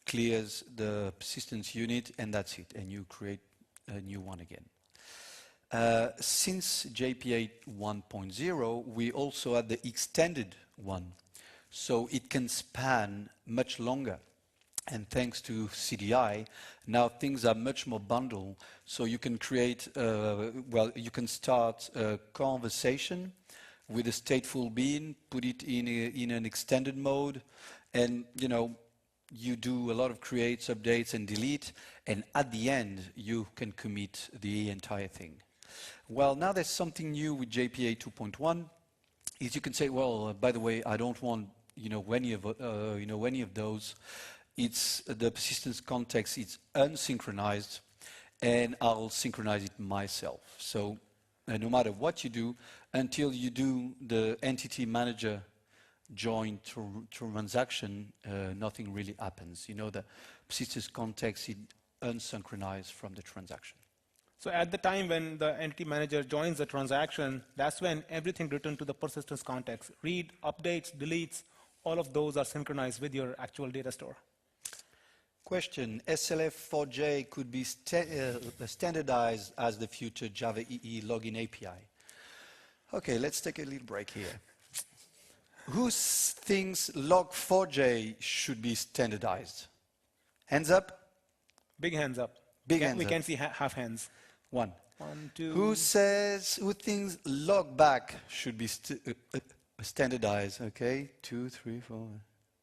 S2: clears the persistence unit, and that's it, and you create a new one again. Since JPA 1.0, we also had the extended one. So it can span much longer. And thanks to CDI, now things are much more bundled. So you can create, well, you can start a conversation with a stateful bean, put it in an extended mode, and you do a lot of creates, updates, and delete, and at the end, you can commit the entire thing. Well, now there's something new with JPA 2.1, is you can say, well, by the way, I don't want, any of those. It's the persistence context, it's unsynchronized, and I'll synchronize it myself. So no matter what you do, until you do the entity manager join transaction, nothing really happens. The persistence context is unsynchronized from the transaction.
S1: So at the time when the entity manager joins the transaction, that's when everything written to the persistence context, read, updates, deletes, all of those are synchronized with your actual data store.
S2: Question, SLF4J could be standardized as the future Java EE login API. Okay, let's take a little break here. Who thinks log4j should be standardized? Hands up?
S1: Big hands up.
S2: Big hands up.
S1: We can see half hands.
S2: One.
S1: 1, 2.
S2: Who thinks logback should be standardized? Okay, 2, 3, 4.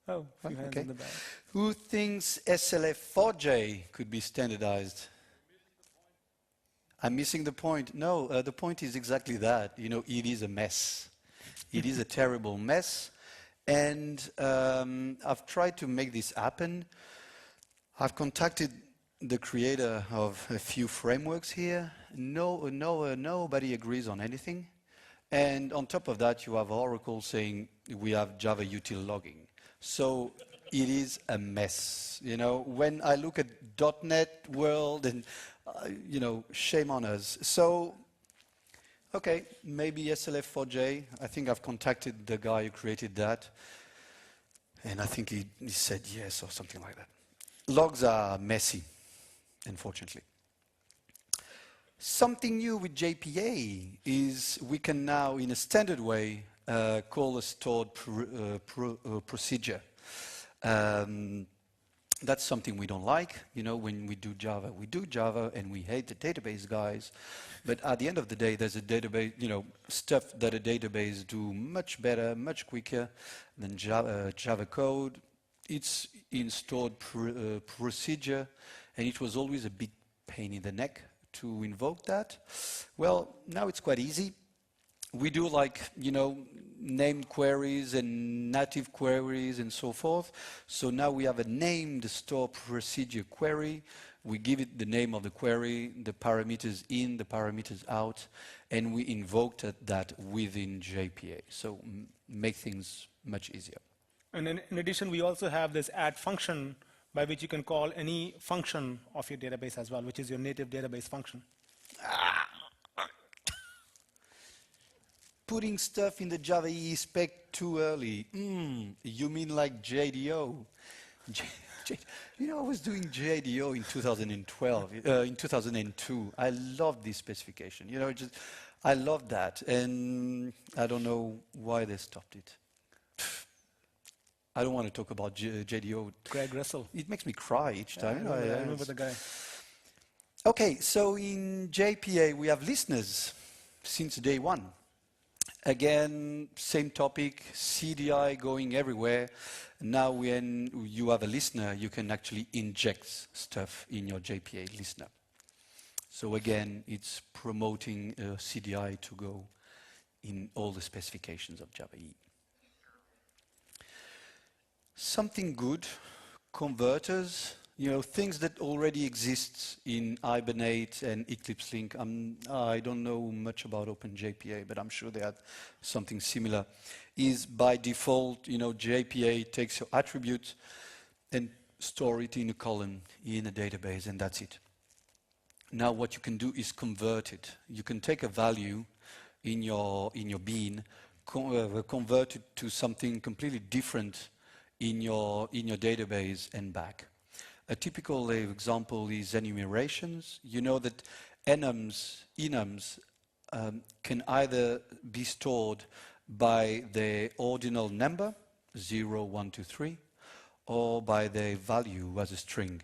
S1: Oh, a few hands in the back.
S2: Who thinks SLF4J could be standardized? I'm missing the point. No, the point is exactly that. It is a mess. It is a terrible mess. And I've tried to make this happen. I've contacted the creator of a few frameworks here. Nobody agrees on anything. And on top of that, you have Oracle saying we have Java util logging. So it is a mess. When I look at .NET world and, shame on us. So, okay, maybe SLF4J. I think I've contacted the guy who created that. And I think he said yes or something like that. Logs are messy, unfortunately. Something new with JPA is we can now, in a standard way, call a stored procedure. That's something we don't like. When we do Java and we hate the database guys. But at the end of the day, there's a database, stuff that a database do much better, much quicker than Java code. It's in stored procedure, and it was always a big pain in the neck to invoke that. Well, now it's quite easy. We do named queries and native queries and so forth. So now we have a named store procedure query. We give it the name of the query, the parameters in, the parameters out, and we invoked that within JPA. So make things much easier.
S1: And in addition, we also have this add function by which you can call any function of your database as well, which is your native database function.
S2: Putting stuff in the Java EE spec too early. You mean like JDO? I was doing JDO in 2012, in 2002. I loved this specification. I loved that, and I don't know why they stopped it. I don't want to talk about JDO.
S1: Greg Russell.
S2: It makes me cry each time.
S1: I remember the guy.
S2: Okay, so in JPA we have listeners since day one. Again, same topic, CDI going everywhere. Now when you have a listener, you can actually inject stuff in your JPA listener. So again, it's promoting CDI to go in all the specifications of Java EE. Something good, converters, things that already exist in Hibernate and Eclipse Link. I don't know much about OpenJPA, but I'm sure they have something similar. Is by default, JPA takes your attribute and store it in a column in a database, and that's it. Now what you can do is convert it. You can take a value in your bean, convert it to something completely different in your database and back. A typical example is enumerations. You know that enums can either be stored by the ordinal number, 0, 1, 2, 3, or by their value as a string.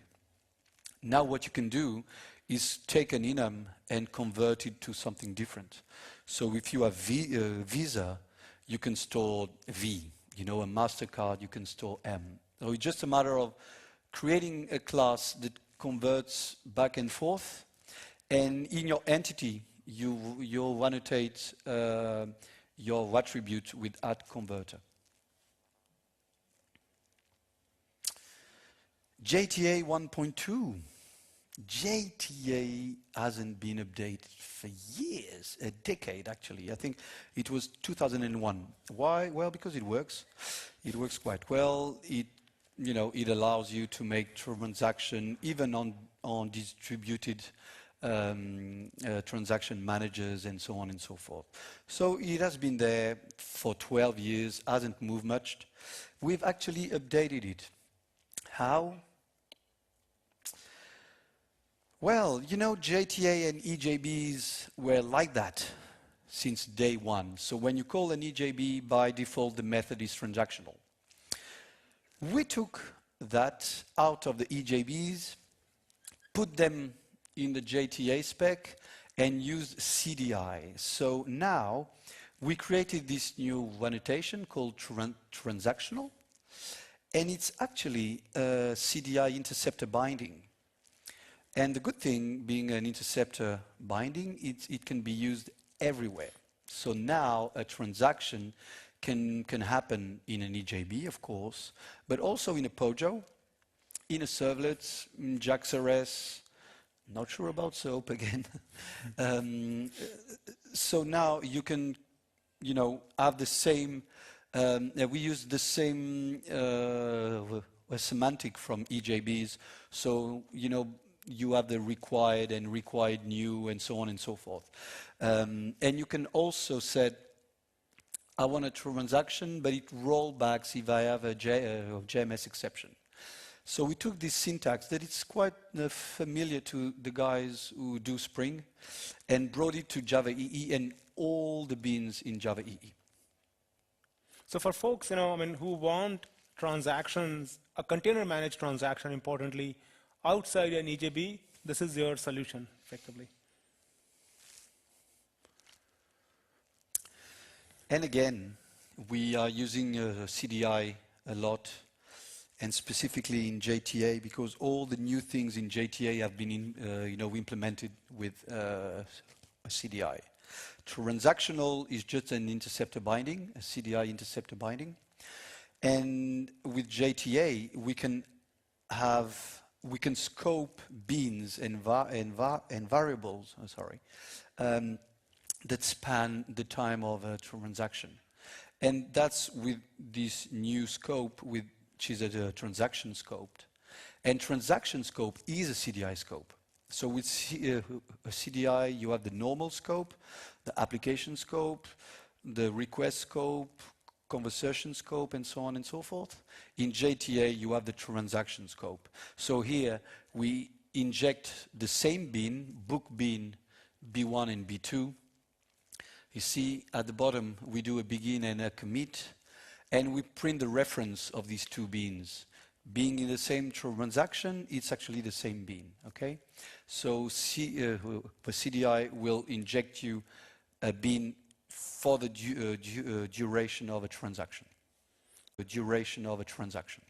S2: Now what you can do is take an enum and convert it to something different. So if you have Visa, you can store V. You know, a MasterCard, you can store M. So it's just a matter of creating a class that converts back and forth, and in your entity, you'll annotate your attribute with @converter. JTA 1.2. JTA hasn't been updated for years, a decade actually. I think it was 2001. Why? Well, because it works. It works quite well. It allows you to make transaction even on distributed transaction managers and so on and so forth. So it has been there for 12 years, hasn't moved much. We've actually updated it. How? Well, you know, JTA and EJBs were like that since day one. So when you call an EJB, by default, the method is transactional. We took that out of the EJBs, put them in the JTA spec, and used CDI. So now we created this new annotation called transactional, and it's actually a CDI interceptor binding. And the good thing, being an interceptor binding, it can be used everywhere. So now a transaction can happen in an EJB, of course, but also in a POJO, in a servlet, in JAX-RS, not sure about SOAP again. So now you can, have the same, we use the same semantic from EJBs. So, you have the required and required new and so on and so forth. And you can also set, I want a transaction, but it rollbacks if I have a JMS exception. So we took this syntax that it's quite familiar to the guys who do Spring and brought it to Java EE and all the beans in Java EE.
S1: So for folks, who want transactions, a container managed transaction, importantly, outside an EJB, this is your solution, effectively.
S2: And again, we are using CDI a lot, and specifically in JTA, because all the new things in JTA have been implemented with a CDI. Transactional is just an interceptor binding, a CDI interceptor binding. And with JTA, we can scope beans and variables, that span the time of a transaction. And that's with this new scope, which is a transaction scope. And transaction scope is a CDI scope. So with a CDI, you have the normal scope, the application scope, the request scope, conversation scope, and so on and so forth. In JTA, you have the transaction scope. So here, we inject the same bean, book bean, B1 and B2. You see, at the bottom, we do a begin and a commit, and we print the reference of these two beans. Being in the same transaction, it's actually the same bean, okay? So the CDI will inject you a bean for the duration of a transaction. The duration of a transaction.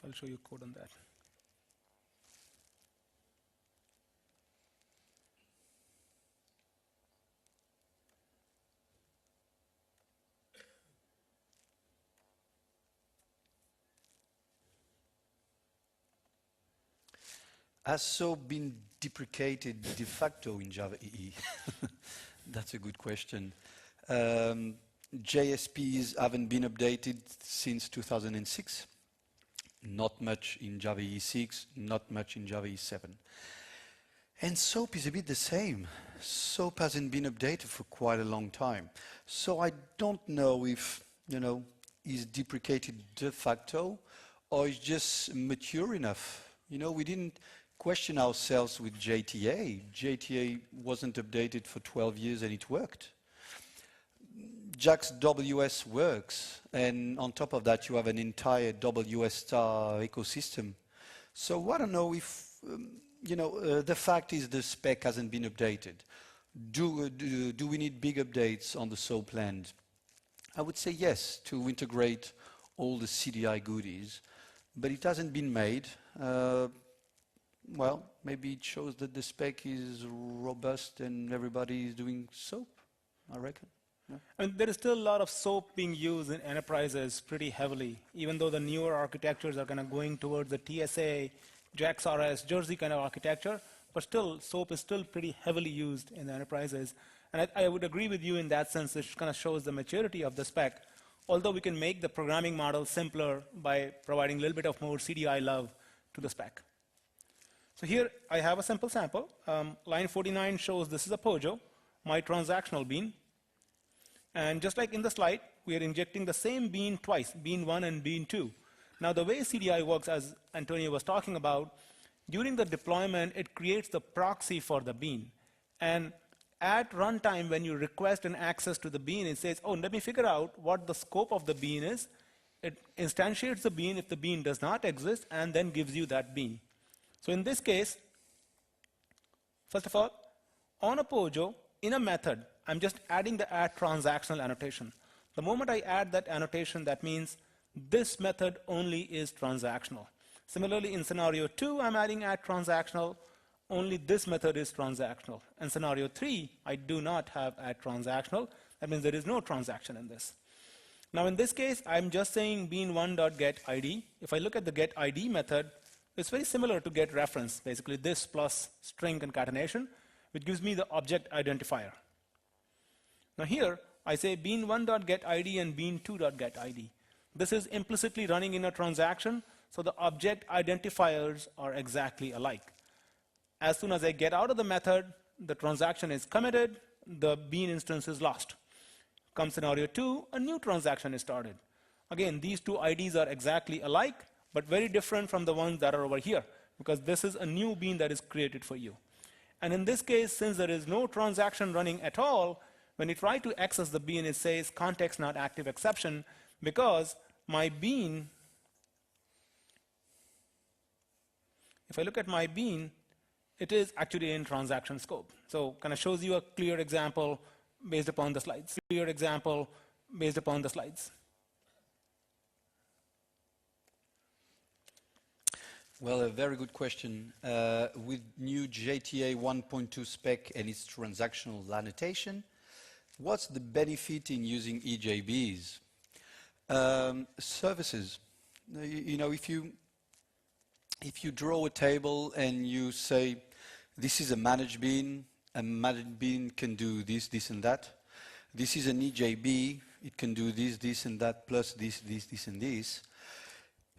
S1: I'll show you code on that.
S2: Has so been deprecated de facto in Java EE? That's a good question. JSPs haven't been updated since 2006. Not much in Java EE 6, not much in Java EE 7. And SOAP is a bit the same. SOAP hasn't been updated for quite a long time. So I don't know if, is deprecated de facto or is just mature enough. We didn't question ourselves with JTA. JTA wasn't updated for 12 years and it worked. JAX-WS works, and on top of that you have an entire WS star ecosystem. So I don't know if, the fact is the spec hasn't been updated. Do we need big updates on the SOAP land? I would say yes, to integrate all the CDI goodies, but it hasn't been made. Well, maybe it shows that the spec is robust and everybody is doing SOAP, I reckon. Yeah.
S1: And there is still a lot of SOAP being used in enterprises pretty heavily, even though the newer architectures are kind of going towards the TSA, JAX-RS, Jersey kind of architecture, but still SOAP is still pretty heavily used in the enterprises. And I would agree with you in that sense. It kind of shows the maturity of the spec, although we can make the programming model simpler by providing a little bit of more CDI love to the spec. So here I have a simple sample. Line 49 shows this is a POJO, my transactional bean. And just like in the slide, we are injecting the same bean twice, bean 1 and bean 2. Now the way CDI works, as Antonio was talking about, during the deployment, it creates the proxy for the bean. And at runtime, when you request an access to the bean, it says, oh, let me figure out what the scope of the bean is. It instantiates the bean if the bean does not exist, and then gives you that bean. So in this case, first of all, on a POJO, in a method, I'm just adding the add transactional annotation. The moment I add that annotation, that means this method only is transactional. Similarly, in scenario 2, I'm adding add transactional. Only this method is transactional. In scenario 3, I do not have add transactional. That means there is no transaction in this. Now in this case, I'm just saying bean1.getID. If I look at the getID method, it's very similar to getReference, basically this plus string concatenation, which gives me the object identifier. Now here, I say bean1.getID and bean2.getID. This is implicitly running in a transaction, so the object identifiers are exactly alike. As soon as I get out of the method, the transaction is committed, the bean instance is lost. Come scenario 2, a new transaction is started. Again, these two IDs are exactly alike, but very different from the ones that are over here, because this is a new bean that is created for you. And in this case, since there is no transaction running at all, when you try to access the bean, it says context not active exception, because my bean, if I look at my bean, it is actually in transaction scope. So kind of shows you a clear example based upon the slides. Clear example based upon the slides.
S2: Well, a very good question. With new JTA 1.2 spec and its transactional annotation, what's the benefit in using EJBs? Services. If you draw a table and you say, this is a managed bean can do this, this, and that. This is an EJB, it can do this, this, and that, plus this, this, this, and this.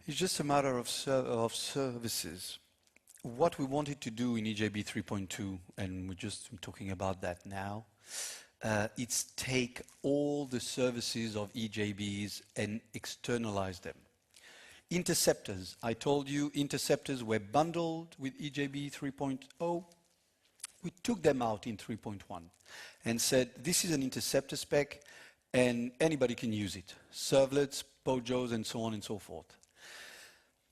S2: It's just a matter of services. What we wanted to do in EJB 3.2, and we're just talking about that now, it's take all the services of EJBs and externalize them. Interceptors, I told you interceptors were bundled with EJB 3.0. We took them out in 3.1 and said, this is an interceptor spec and anybody can use it. Servlets, POJOs, and so on and so forth.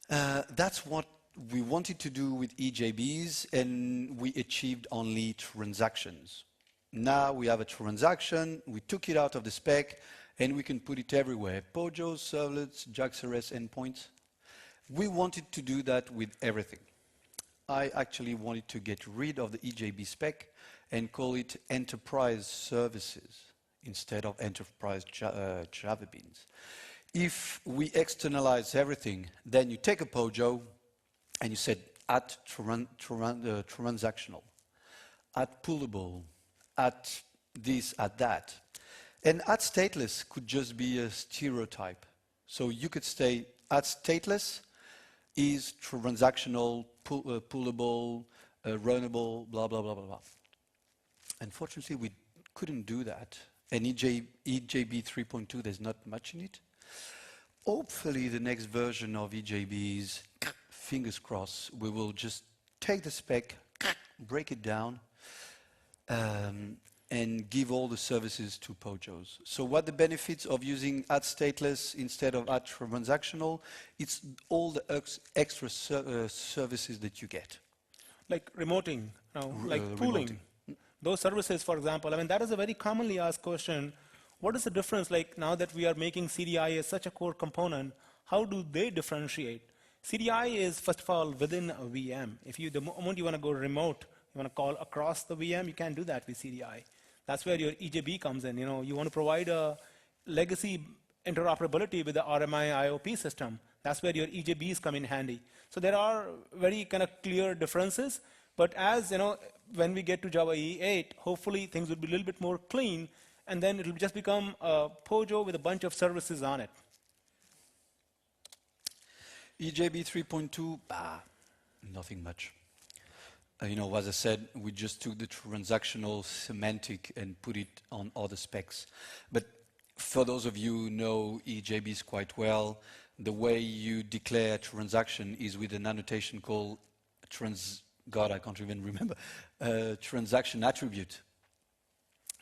S2: That's what we wanted to do with EJBs, and we achieved only transactions. Now we have a transaction, we took it out of the spec, and we can put it everywhere. POJOs, servlets, JAX-RS endpoints. We wanted to do that with everything. I actually wanted to get rid of the EJB spec and call it enterprise services instead of enterprise Java beans. If we externalize everything, then you take a POJO and you said add transactional, add pullable, add this, add that. And add stateless could just be a stereotype. So you could say add stateless is transactional, pullable, runnable, blah, blah, blah, blah, blah. Unfortunately, we couldn't do that. And EJB 3.2, there's not much in it. Hopefully, the next version of EJBs, fingers crossed, we will just take the spec, break it down, and give all the services to POJOs. So what the benefits of using @stateless instead of @transactional? It's all the extra services that you get.
S1: Like remoting, like pooling. Those services, for example, I mean, that is a very commonly asked question. What is the difference, like now that we are making CDI as such a core component, how do they differentiate? CDI is, first of all, within a VM. If you, the moment you want to go remote, you want to call across the VM, you can't do that with CDI. That's where your EJB comes in. You want to provide a legacy interoperability with the RMI IOP system. That's where your EJBs come in handy. So there are very kind of clear differences. But as when we get to Java EE 8, hopefully things will be a little bit more clean, and then it'll just become a POJO with a bunch of services on it.
S2: EJB 3.2, nothing much. As I said, we just took the transactional semantic and put it on other specs. But for those of you who know EJBs quite well, the way you declare a transaction is with an annotation called God, I can't even remember, transaction attribute.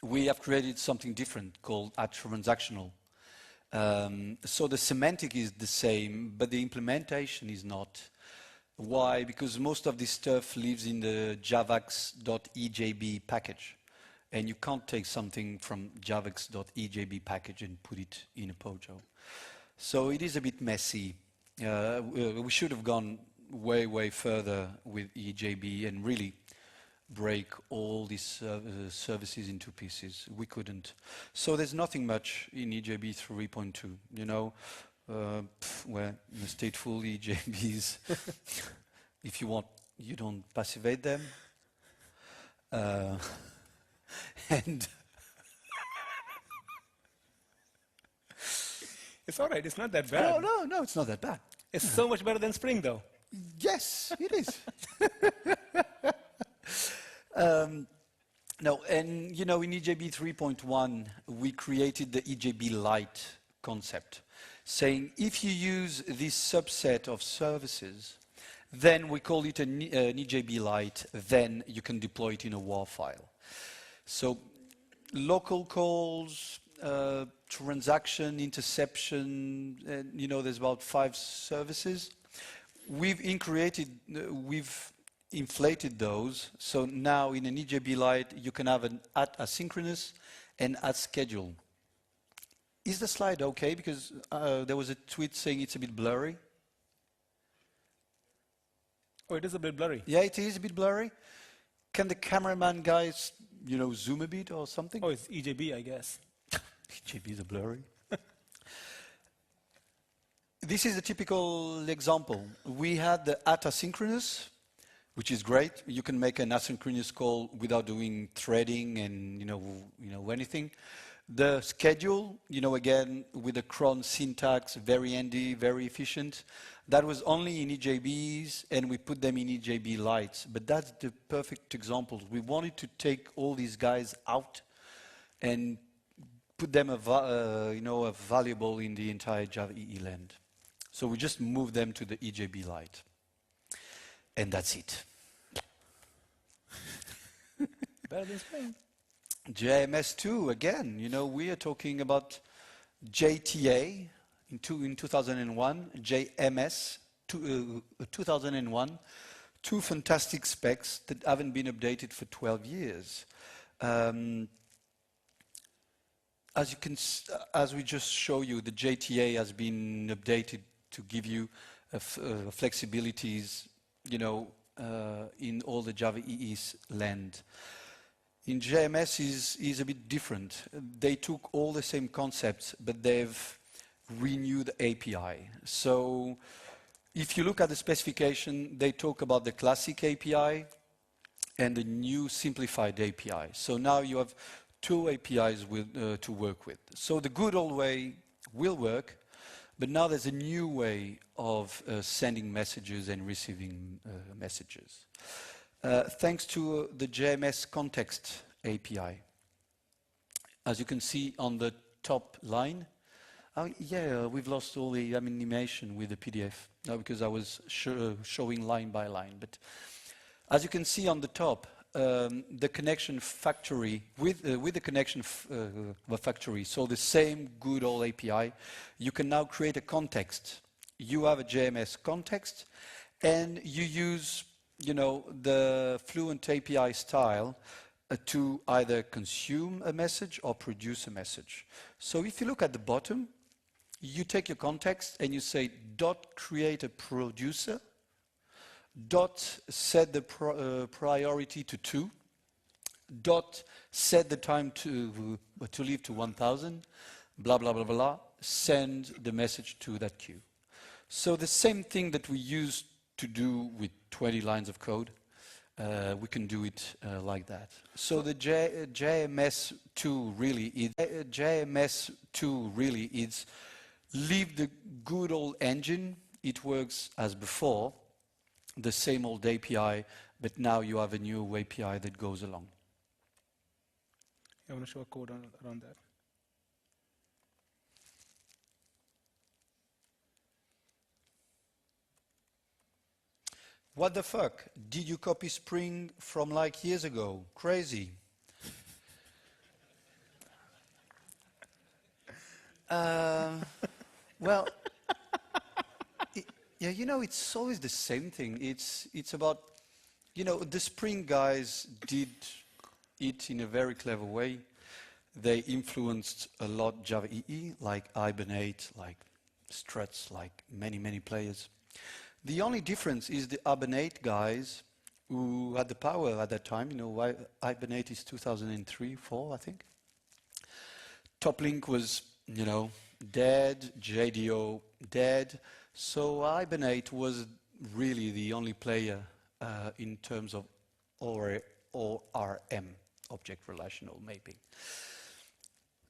S2: We have created something different called @transactional. So the semantic is the same, but the implementation is not. Why? Because most of this stuff lives in the javax.ejb package. And you can't take something from javax.ejb package and put it in a POJO. So it is a bit messy. We should have gone way, way further with EJB and really break all these services into pieces. We couldn't. So there's nothing much in EJB 3.2, well, the stateful EJBs, if you want, you don't passivate them. And
S1: it's all right, it's not that bad.
S2: No, it's not that bad.
S1: It's so much better than Spring, though.
S2: Yes, it is. No, and in EJB 3.1, we created the EJB Lite concept, saying if you use this subset of services, then we call it an EJB Lite, then you can deploy it in a WAR file. So local calls, transaction, interception, there's about 5 services. We've inflated those, so now in an EJB Lite you can have an @asynchronous and @schedule. Is the slide okay? Because there was a tweet saying it's a bit blurry.
S1: Oh, it is a bit blurry.
S2: Yeah, it is a bit blurry. Can the cameraman guys, zoom a bit or something?
S1: Oh, it's EJB, I guess.
S2: EJB is a blurry. This is a typical example. We had the @asynchronous, which is great. You can make an asynchronous call without doing threading and anything. The schedule, again with the cron syntax, very handy, very efficient. That was only in EJBs, and we put them in EJB Lites. But that's the perfect example. We wanted to take all these guys out and put them valuable in the entire Java EE land. So we just moved them to the EJB Lite. And that's it.
S1: Better than Spring.
S2: JMS 2, again, we are talking about JTA in 2001, JMS 2001, 2 fantastic specs that haven't been updated for 12 years. As we just show you, the JTA has been updated to give you flexibilities, in all the Java EE's land. In JMS is a bit different. They took all the same concepts, but they've renewed the API. So if you look at the specification, they talk about the classic API and the new simplified API. So now you have 2 APIs to work with. So the good old way will work, but now there's a new way of sending messages and receiving messages. Thanks to the JMS context API. As you can see on the top line, we've lost all the animation with the PDF, because I was showing line by line. But as you can see on the top, the connection factory with the connection factory, so the same good old API, you can now create a context. You have a JMS context, and you use, you know, the Fluent API style to either consume a message or produce a message. So if you look at the bottom, you take your context and you say dot create a producer, dot set the priority to 2, dot set the time to leave to 1000, blah, blah, blah, blah, send the message to that queue. So the same thing that we used to do with 20 lines of code, we can do it like that. So the JMS 2 really is leave the good old engine. It works as before, the same old API, but now you have a new API that goes along.
S1: I want to show a code around that.
S2: What the fuck? Did you copy Spring from like years ago? Crazy. Well, yeah, you know, it's always the same thing. It's about, you know, the Spring guys did it in a very clever way. They influenced a lot Java EE, like Hibernate, like Struts, like many, many players. The only difference is the Hibernate guys who had the power at that time. You know, Hibernate is 2003-4, I think. Toplink was, you know, dead, JDO dead. So Hibernate was really the only player in terms of ORM, object relational mapping.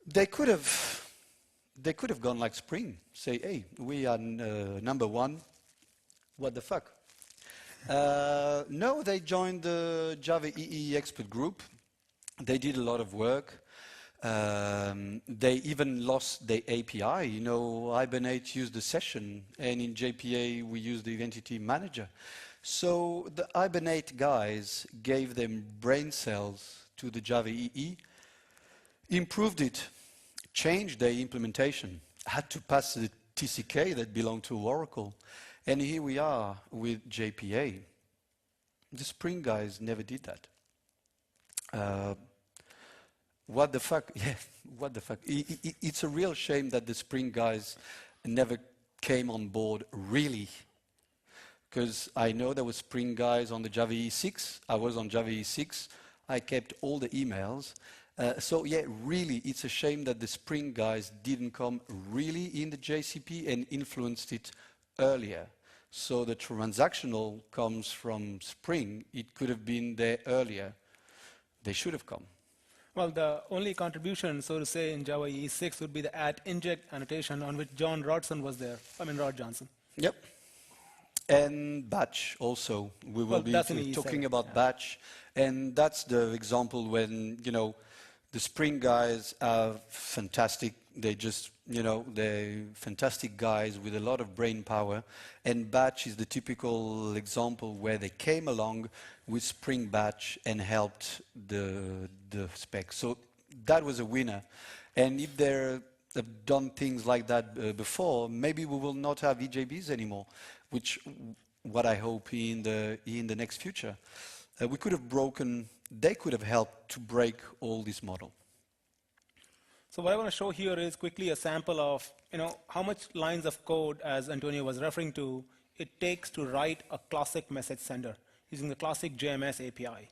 S2: They could have gone like Spring, say, hey, we are number 1. What the fuck? No, they joined the Java EE expert group. They did a lot of work. They even lost the API. You know, Hibernate used the session, and in JPA we used the entity manager. So the Hibernate guys gave them brain cells to the Java EE, improved it, changed their implementation, had to pass the TCK that belonged to Oracle. And here we are with JPA. The Spring guys never did that. What the fuck? Yeah, what the fuck? It's a real shame that the Spring guys never came on board, really. Because I know there were Spring guys on the Java E6. I was on Java E6. I kept all the emails. So yeah, really, it's a shame that the Spring guys didn't come really in the JCP and influenced it earlier. So the transactional comes from Spring. It could have been there earlier. They should have come.
S1: Well, the only contribution, so to say, in Java E6 would be the @inject annotation on which John Rodson was there. I mean, Rod Johnson.
S2: Yep. And batch also. We will be talking about batch. And that's the example when, you know, the Spring guys are fantastic. They just, you know, they're fantastic guys with a lot of brain power. And batch is the typical example where they came along with Spring batch and helped the spec. So that was a winner. And if they have done things like that before, maybe we will not have EJBs anymore, which what I hope in the next future. We could have broken, they could have helped to break all this model.
S1: So what I want to show here is quickly a sample of, you know, how much lines of code, as Antonio was referring to, it takes to write a classic message sender using the classic JMS API.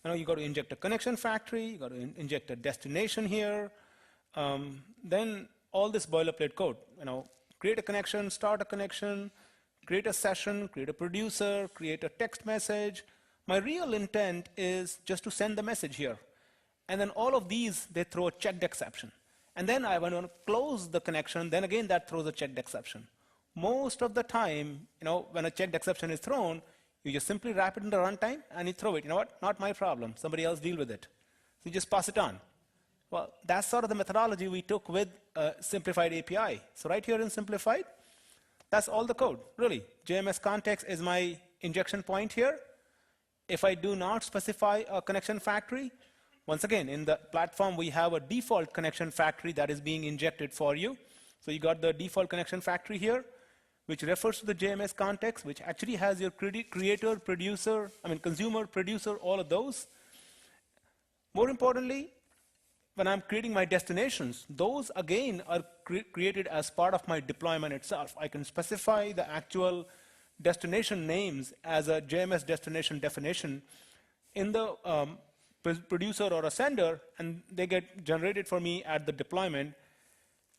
S1: You know, you got to inject a connection factory, you got to inject a destination here, then all this boilerplate code. You know, create a connection, start a connection, create a session, create a producer, create a text message. My real intent is just to send the message here. And then all of these, they throw a checked exception. And then I want to close the connection, then again that throws a checked exception. Most of the time, you know, when a checked exception is thrown, you just simply wrap it in the runtime and you throw it. You know what? Not my problem. Somebody else deal with it. So you just pass it on. Well, that's sort of the methodology we took with Simplified API. So right here in Simplified, that's all the code, really. JMS context is my injection point here. If I do not specify a connection factory, once again, in the platform, we have a default connection factory that is being injected for you. So you got the default connection factory here, which refers to the JMS context, which actually has your creator, producer, consumer, producer, all of those. More importantly, when I'm creating my destinations, those again are created as part of my deployment itself. I can specify the actual destination names as a JMS destination definition in the producer or a sender, and they get generated for me at the deployment.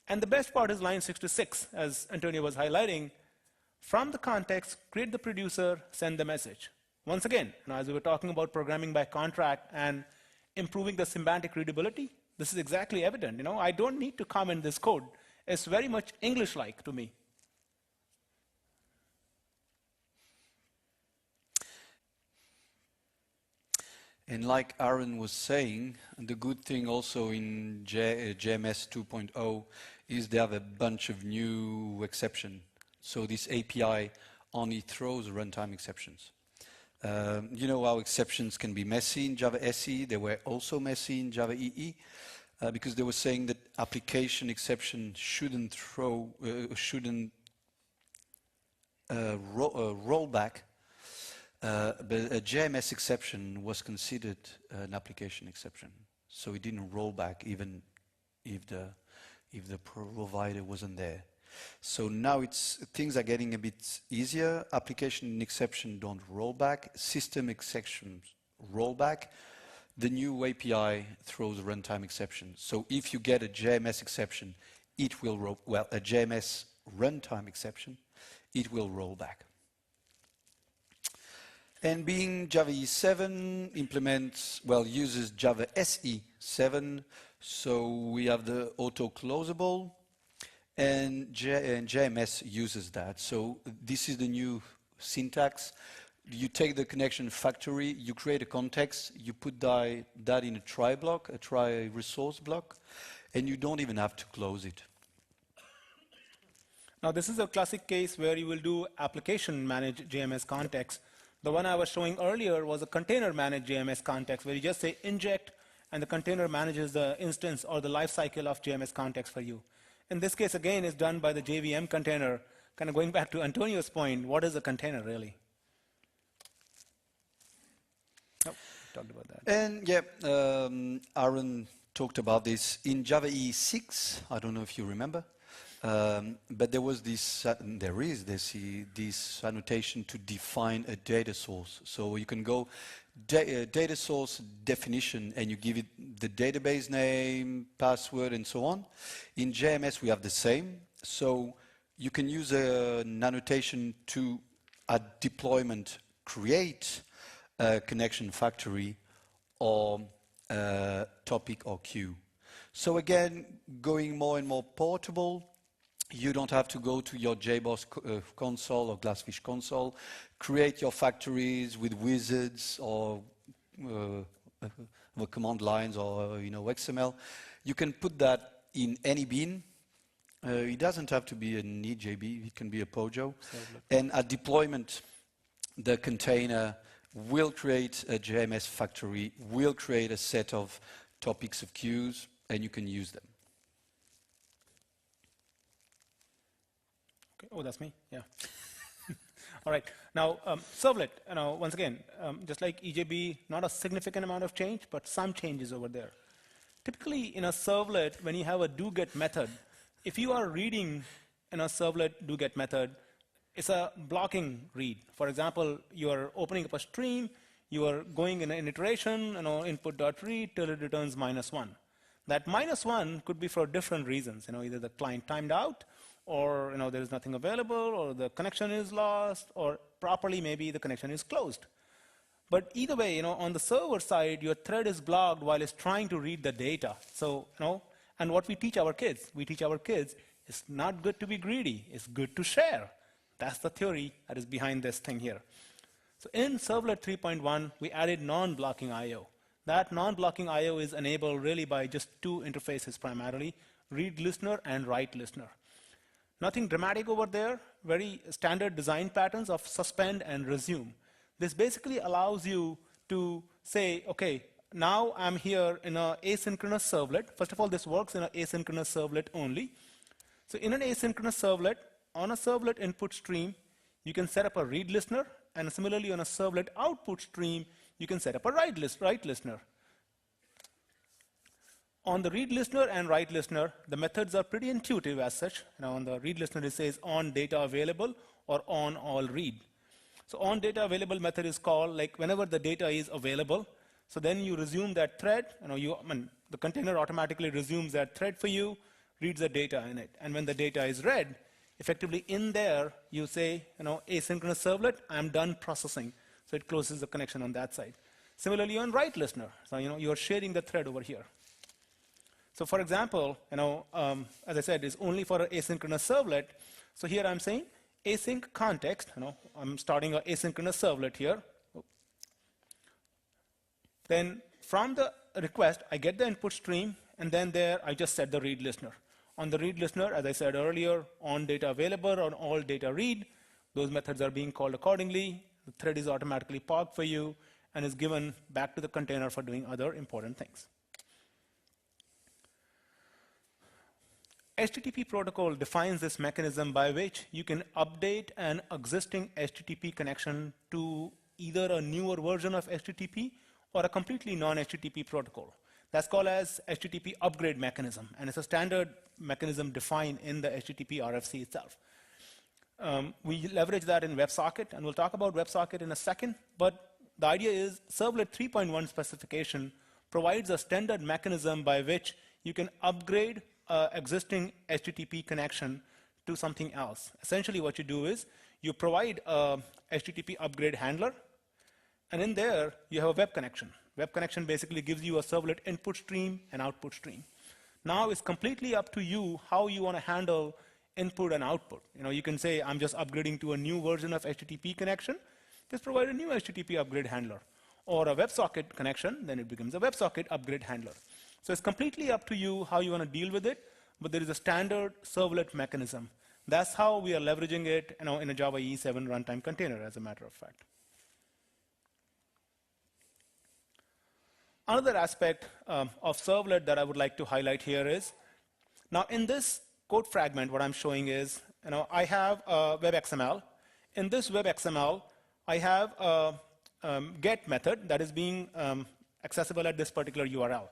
S1: And the best part is line 66, as Antonio was highlighting. From the context, create the producer, send the message. Once again, as we were talking about programming by contract and improving the semantic readability, this is exactly evident. I don't need to comment this code. It's very much English-like to me.
S2: And like Aaron was saying, the good thing also in JMS 2.0 is they have a bunch of new exceptions. So this API only throws runtime exceptions. You know how exceptions can be messy in Java SE. They were also messy in Java EE because they were saying that application exception shouldn't roll back. But a JMS exception was considered an application exception, so it didn't roll back even if the provider wasn't there. So now things are getting a bit easier. Application exception don't roll back. System exceptions roll back. The new API throws runtime exception. So if you get a JMS exception, it will roll. Well, a JMS runtime exception, it will roll back. And being Java EE 7 uses Java SE 7, so we have the auto-closable, and JMS uses that. So this is the new syntax. You take the connection factory, you create a context, you put that in a try block, a try resource block, and you don't even have to close it.
S1: Now this is a classic case where you will do application manage JMS context. The one I was showing earlier was a container managed JMS context where you just say inject and the container manages the instance or the life cycle of JMS context for you. In this case, again, is done by the JVM container. Kind of going back to Antonio's point, what is a container really? Oh, talked about that.
S2: And yeah, Aaron talked about this in Java EE 6. I don't know if you remember. But there was this annotation to define a data source. So you can go data source definition and you give it the database name, password, and so on. In JMS we have the same. So you can use an annotation to, at deployment, create a connection factory or a topic or queue. So again, going more and more portable. You don't have to go to your JBoss console or GlassFish console, create your factories with wizards or command lines or XML. You can put that in any bin. It doesn't have to be an EJB, it can be a POJO. And at deployment, the container will create a JMS factory, will create a set of topics of queues, and you can use them.
S1: Oh, that's me? Yeah. All right. Now, servlet, once again, just like EJB, not a significant amount of change, but some changes over there. Typically, in a servlet, when you have a do-get method, if you are reading in a servlet do-get method, it's a blocking read. For example, you are opening up a stream, you are going in an iteration, input.read till it returns -1. That -1 could be for different reasons. Either the client timed out, or there is nothing available, or the connection is lost, or properly maybe the connection is closed. But either way, on the server side, your thread is blocked while it's trying to read the data. So, and what we teach our kids, it's not good to be greedy, it's good to share. That's the theory that is behind this thing here. So in Servlet 3.1, we added non-blocking I/O. That non-blocking I/O is enabled really by just two interfaces primarily, read listener and write listener. Nothing dramatic over there, very standard design patterns of suspend and resume. This basically allows you to say, okay, now I'm here in an asynchronous servlet. First of all, this works in an asynchronous servlet only. So in an asynchronous servlet, on a servlet input stream, you can set up a read listener, and similarly on a servlet output stream, you can set up a write listener. On the read listener and write listener, the methods are pretty intuitive as such. Now on the read listener, it says on data available or on all read. So on data available method is called like whenever the data is available. So then you resume that thread. The container automatically resumes that thread for you, reads the data in it. And when the data is read, effectively in there, you say, asynchronous servlet, I'm done processing. So it closes the connection on that side. Similarly on write listener, so you're sharing the thread over here. So for example, as I said, it's only for an asynchronous servlet. So here I'm saying async context. I'm starting an asynchronous servlet here. Then from the request, I get the input stream, and then there I just set the read listener. On the read listener, as I said earlier, on data available or all data read, those methods are being called accordingly. The thread is automatically parked for you and is given back to the container for doing other important things. HTTP protocol defines this mechanism by which you can update an existing HTTP connection to either a newer version of HTTP or a completely non-HTTP protocol. That's called as HTTP upgrade mechanism, and it's a standard mechanism defined in the HTTP RFC itself. We leverage that in WebSocket, and we'll talk about WebSocket in a second, but the idea is Servlet 3.1 specification provides a standard mechanism by which you can upgrade existing HTTP connection to something else. Essentially what you do is you provide a HTTP upgrade handler, and in there you have a web connection. Web connection basically gives you a servlet input stream and output stream. Now it's completely up to you how you want to handle input and output. You can say I'm just upgrading to a new version of HTTP connection. Just provide a new HTTP upgrade handler. Or a WebSocket connection, then it becomes a WebSocket upgrade handler. So it's completely up to you how you want to deal with it, but there is a standard servlet mechanism. That's how we are leveraging it in a Java EE 7 runtime container, as a matter of fact. Another aspect of servlet that I would like to highlight here is, now in this code fragment, what I'm showing is, I have a web XML. In this web XML, I have a get method that is being accessible at this particular URL.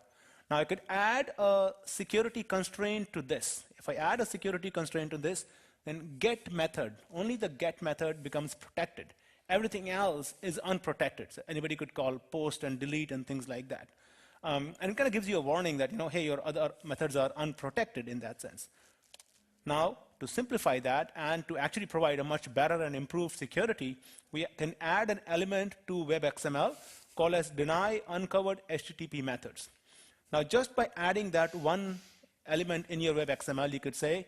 S1: Now I could add a security constraint to this. If I add a security constraint to this, then get method, only the get method becomes protected. Everything else is unprotected. So anybody could call post and delete and things like that. And it kind of gives you a warning that, hey, your other methods are unprotected in that sense. Now, to simplify that and to actually provide a much better and improved security, we can add an element to web XML called as deny uncovered HTTP methods. Now, just by adding that one element in your web XML, you could say,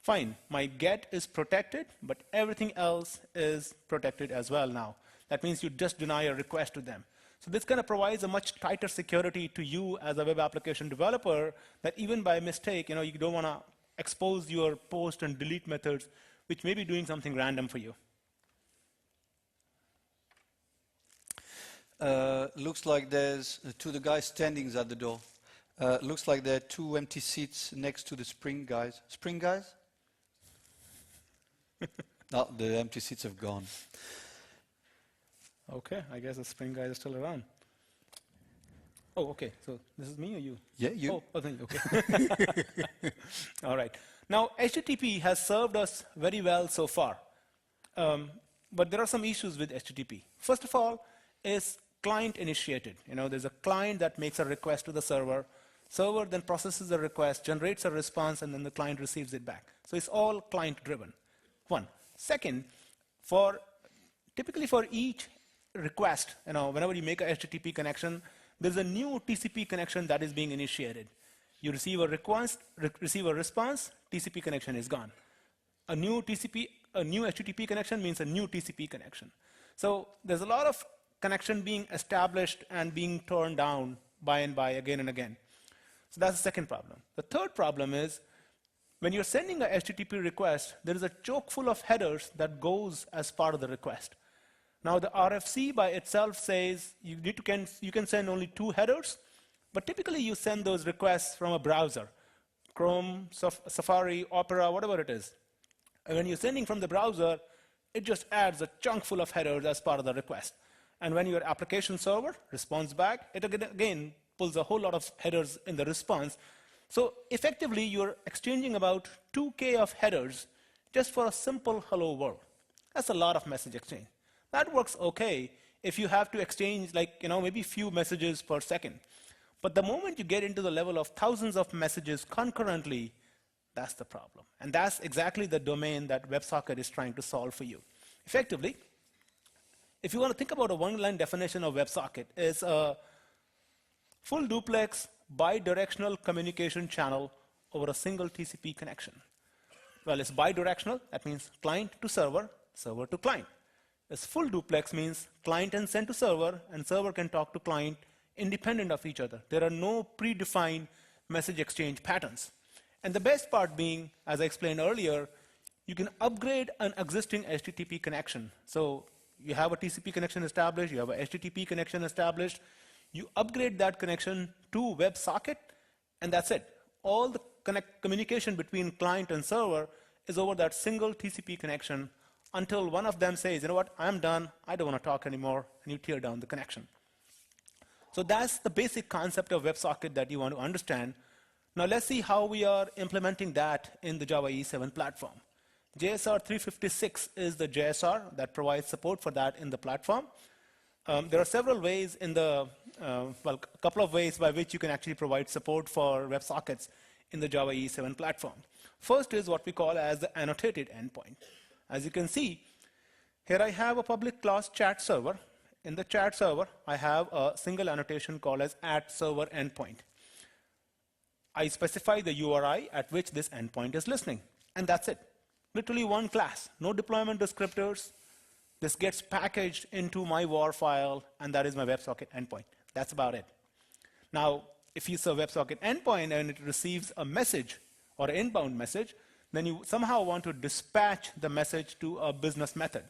S1: fine, my get is protected, but everything else is protected as well now. That means you just deny a request to them. So this kind of provides a much tighter security to you as a web application developer that even by mistake, you don't want to expose your post and delete methods, which may be doing something random for you.
S2: Looks like there's, to the guys standing at the door, looks like there are 2 empty seats next to the spring guys. Spring guys? No, the empty seats have gone.
S1: Okay, I guess the spring guys are still around. Oh, okay, so this is me or you?
S2: Yeah, you.
S1: Oh, thank you, okay. All right. Now, HTTP has served us very well so far, but there are some issues with HTTP. First of all, is client initiated. There's a client that makes a request to the server. Server then processes the request, generates a response, and then the client receives it back. So it's all client driven. One. Second, typically for each request, whenever you make a HTTP connection, there's a new TCP connection that is being initiated. You receive a request, receive a response, TCP connection is gone. A new HTTP connection means a new TCP connection. So there's a lot of connection being established and being torn down by and by again and again. So that's the second problem. The third problem is when you're sending a HTTP request, there is a choke full of headers that goes as part of the request. Now the RFC by itself says you can send only 2 headers, but typically you send those requests from a browser, Chrome, Safari, Opera, whatever it is. And when you're sending from the browser, it just adds a chunk full of headers as part of the request. And when your application server responds back, it again pulls a whole lot of headers in the response. So effectively, you're exchanging about 2K of headers just for a simple hello world. That's a lot of message exchange. That works okay if you have to exchange maybe few messages per second. But the moment you get into the level of thousands of messages concurrently, that's the problem. And that's exactly the domain that WebSocket is trying to solve for you. Effectively, if you want to think about a one-line definition of WebSocket, it's a full duplex bidirectional communication channel over a single TCP connection. Well, it's bidirectional. That means client to server, server to client. It's full duplex means client and send to server, and server can talk to client independent of each other. There are no predefined message exchange patterns. And the best part being, as I explained earlier, you can upgrade an existing HTTP connection. So you have a TCP connection established, you have a HTTP connection established, you upgrade that connection to WebSocket, and that's it. All the communication between client and server is over that single TCP connection until one of them says, you know what, I'm done, I don't want to talk anymore, and you tear down the connection. So that's the basic concept of WebSocket that you want to understand. Now let's see how we are implementing that in the Java EE 7 platform. JSR 356 is the JSR that provides support for that in the platform. There are several ways in the, a couple of ways by which you can actually provide support for WebSockets in the Java EE 7 platform. First is what we call as the annotated endpoint. As you can see, here I have a public class chat server. In the chat server, I have a single annotation called as @server_endpoint. I specify the URI at which this endpoint is listening, and that's it. Literally one class, no deployment descriptors. This gets packaged into my WAR file, and that is my WebSocket endpoint. That's about it. Now, if it's a WebSocket endpoint and it receives a message or an inbound message, then you somehow want to dispatch the message to a business method.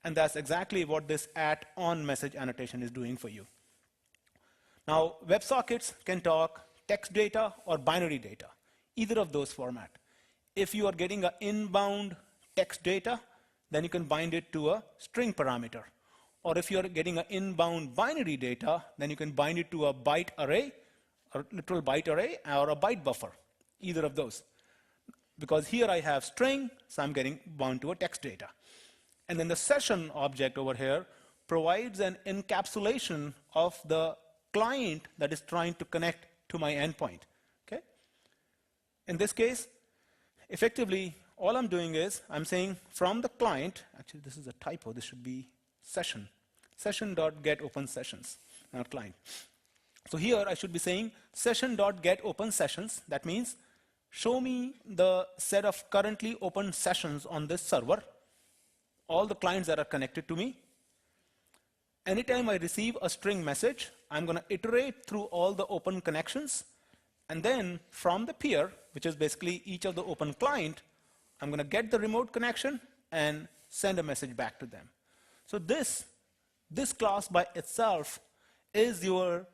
S1: And that's exactly what this @onMessage annotation is doing for you. Now, WebSockets can talk text data or binary data, either of those format. If you are getting an inbound text data, then you can bind it to a string parameter. Or if you're getting an inbound binary data, then you can bind it to a byte array, or literal byte array, or a byte buffer, either of those. Because here I have string, so I'm getting bound to a text data. And then the session object over here provides an encapsulation of the client that is trying to connect to my endpoint. Okay? In this case, effectively, all I'm doing is I'm saying from the client, actually this is a typo, this should be session, session.getOpenSessions, not client. So here I should be saying session.getOpenSessions. That means show me the set of currently open sessions on this server, all the clients that are connected to me. Anytime I receive a string message, I'm going to iterate through all the open connections, and then from the peer, which is basically each of the open client, I'm going to get the remote connection and send a message back to them. So this class by itself is your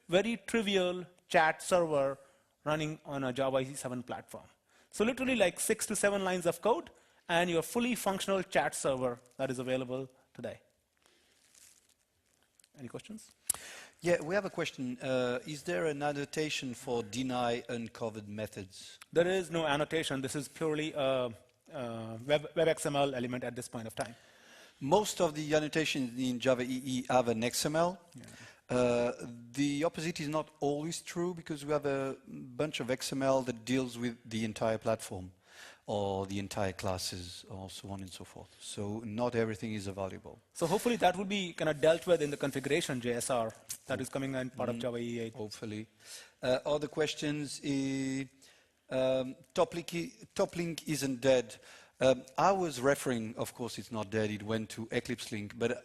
S1: very trivial chat server running on a Java EE 7 platform. So literally like 6 to 7 lines of code and your fully functional chat server that is available today. Any questions?
S2: Yeah, we have a question. Is there an annotation for deny uncovered methods?
S1: There is no annotation. This is purely a web XML element at this point of time.
S2: Most of the annotations in Java EE have an XML. Yeah. The opposite is not always true because we have a bunch of XML that deals with the entire platform or the entire classes or so on and so forth. So not everything is available. So
S1: hopefully that will be kind of dealt with in the configuration JSR that is coming in part of Java EE 8.
S2: Hopefully. Other questions? Top-link isn't dead. I was referring, of course it's not dead, it went to Eclipse Link, but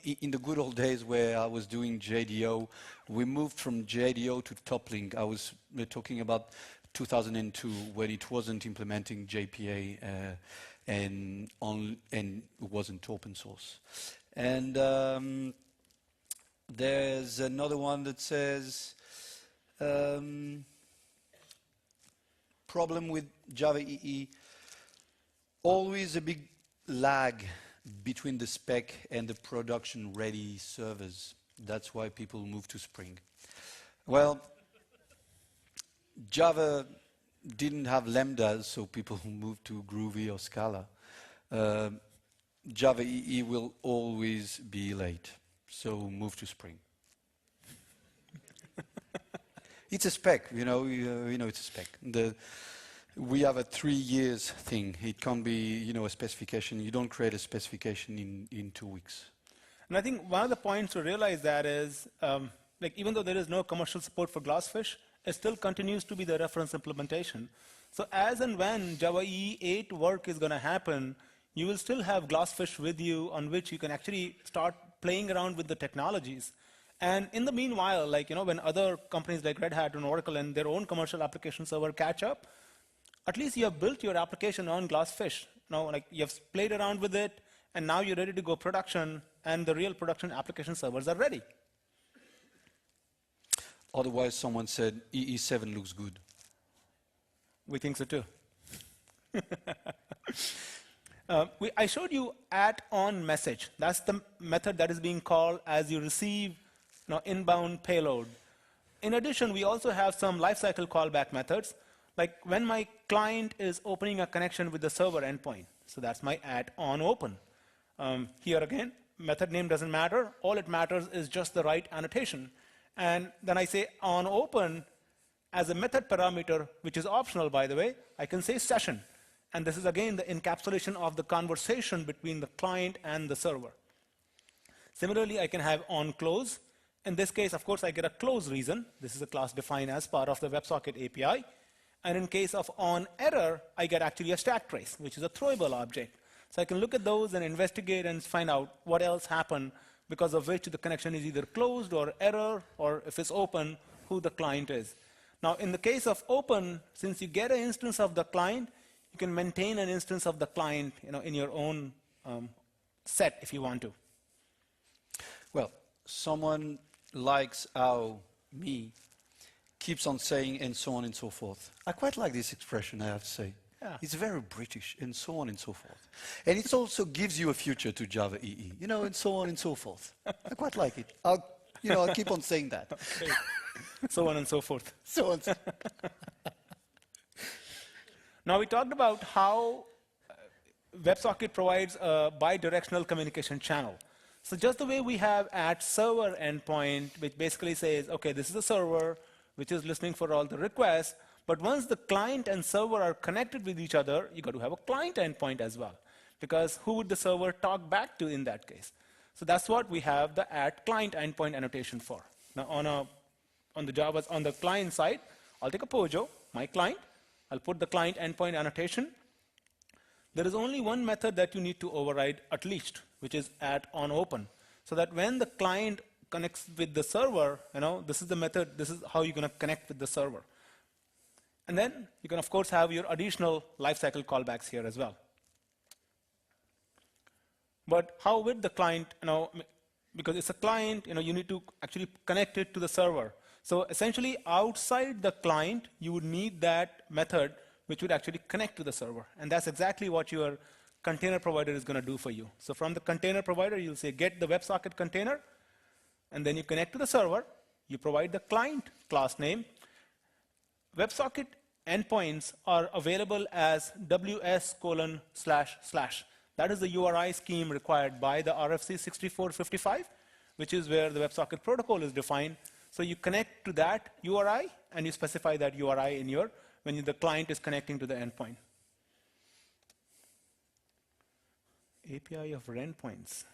S2: in the good old days where I was doing JDO, we moved from JDO to Top-link. I was talking about 2002 when it wasn't implementing JPA and wasn't open source. And there's another one that says, problem with Java EE, always a big lag between the spec and the production-ready servers. That's why people move to Spring. Well, Java didn't have lambdas, so people moved to Groovy or Scala. Java EE will always be late, so move to Spring. It's a spec, you know it's a spec. We have a 3 years thing. It can't be, a specification. You don't create a specification in 2 weeks.
S1: And I think one of the points to realize that is, like even though there is no commercial support for GlassFish, it still continues to be the reference implementation. So as and when Java EE 8 work is going to happen, you will still have GlassFish with you on which you can actually start playing around with the technologies. And in the meanwhile, like when other companies like Red Hat and Oracle and their own commercial application server catch up, at least you have built your application on GlassFish. Now, like you have played around with it, and now you're ready to go production, and the real production application servers are ready.
S2: Otherwise, someone said EE7 looks good.
S1: We think so too. I showed you @on message. That's the method that is being called as you receive inbound payload. In addition, we also have some lifecycle callback methods, like when my client is opening a connection with the server endpoint. So that's my @onOpen. Here again, method name doesn't matter. All it matters is just the right annotation. And then I say onOpen as a method parameter, which is optional, by the way. I can say session. And this is, again, the encapsulation of the conversation between the client and the server. Similarly, I can have onClose. In this case, of course, I get a close reason. This is a class defined as part of the WebSocket API. And in case of onError, I get actually a stack trace, which is a throwable object. So I can look at those and investigate and find out what else happened because of which the connection is either closed or error, or if it's open, who the client is. Now, in the case of open, since you get an instance of the client, you can maintain an instance of the client in your own set if you want to.
S2: Well, someone likes how me keeps on saying and so on and so forth. I quite like this expression, I have to say.
S1: Yeah.
S2: It's very British, and so on and so forth. And it also gives you a future to Java EE, and so on and so forth. I quite like it. I'll keep on saying that.
S1: Okay. So on and so forth.
S2: So on.
S1: Now, we talked about how WebSocket provides a bidirectional communication channel. So just the way we have @server endpoint, which basically says, okay, this is a server, which is listening for all the requests. But once the client and server are connected with each other, you got to have a client endpoint as well. Because who would the server talk back to in that case? So that's what we have the @client endpoint annotation for. Now, on the client side, I'll take a Pojo, my client. I'll put the client endpoint annotation. There is only one method that you need to override at least, which is @onOpen. So that when the client connects with the server, this is the method, this is how you're going to connect with the server. And then you can, of course, have your additional lifecycle callbacks here as well. But how with the client, because it's a client, you need to actually connect it to the server. So essentially, outside the client, you would need that method which would actually connect to the server. And that's exactly what your container provider is going to do for you. So from the container provider, you'll say, get the WebSocket container, and then you connect to the server. You provide the client class name. WebSocket endpoints are available as ws://. That is the URI scheme required by the RFC 6455, which is where the WebSocket protocol is defined. So you connect to that URI, and you specify that URI in when the client is connecting to the endpoint. API of endpoints.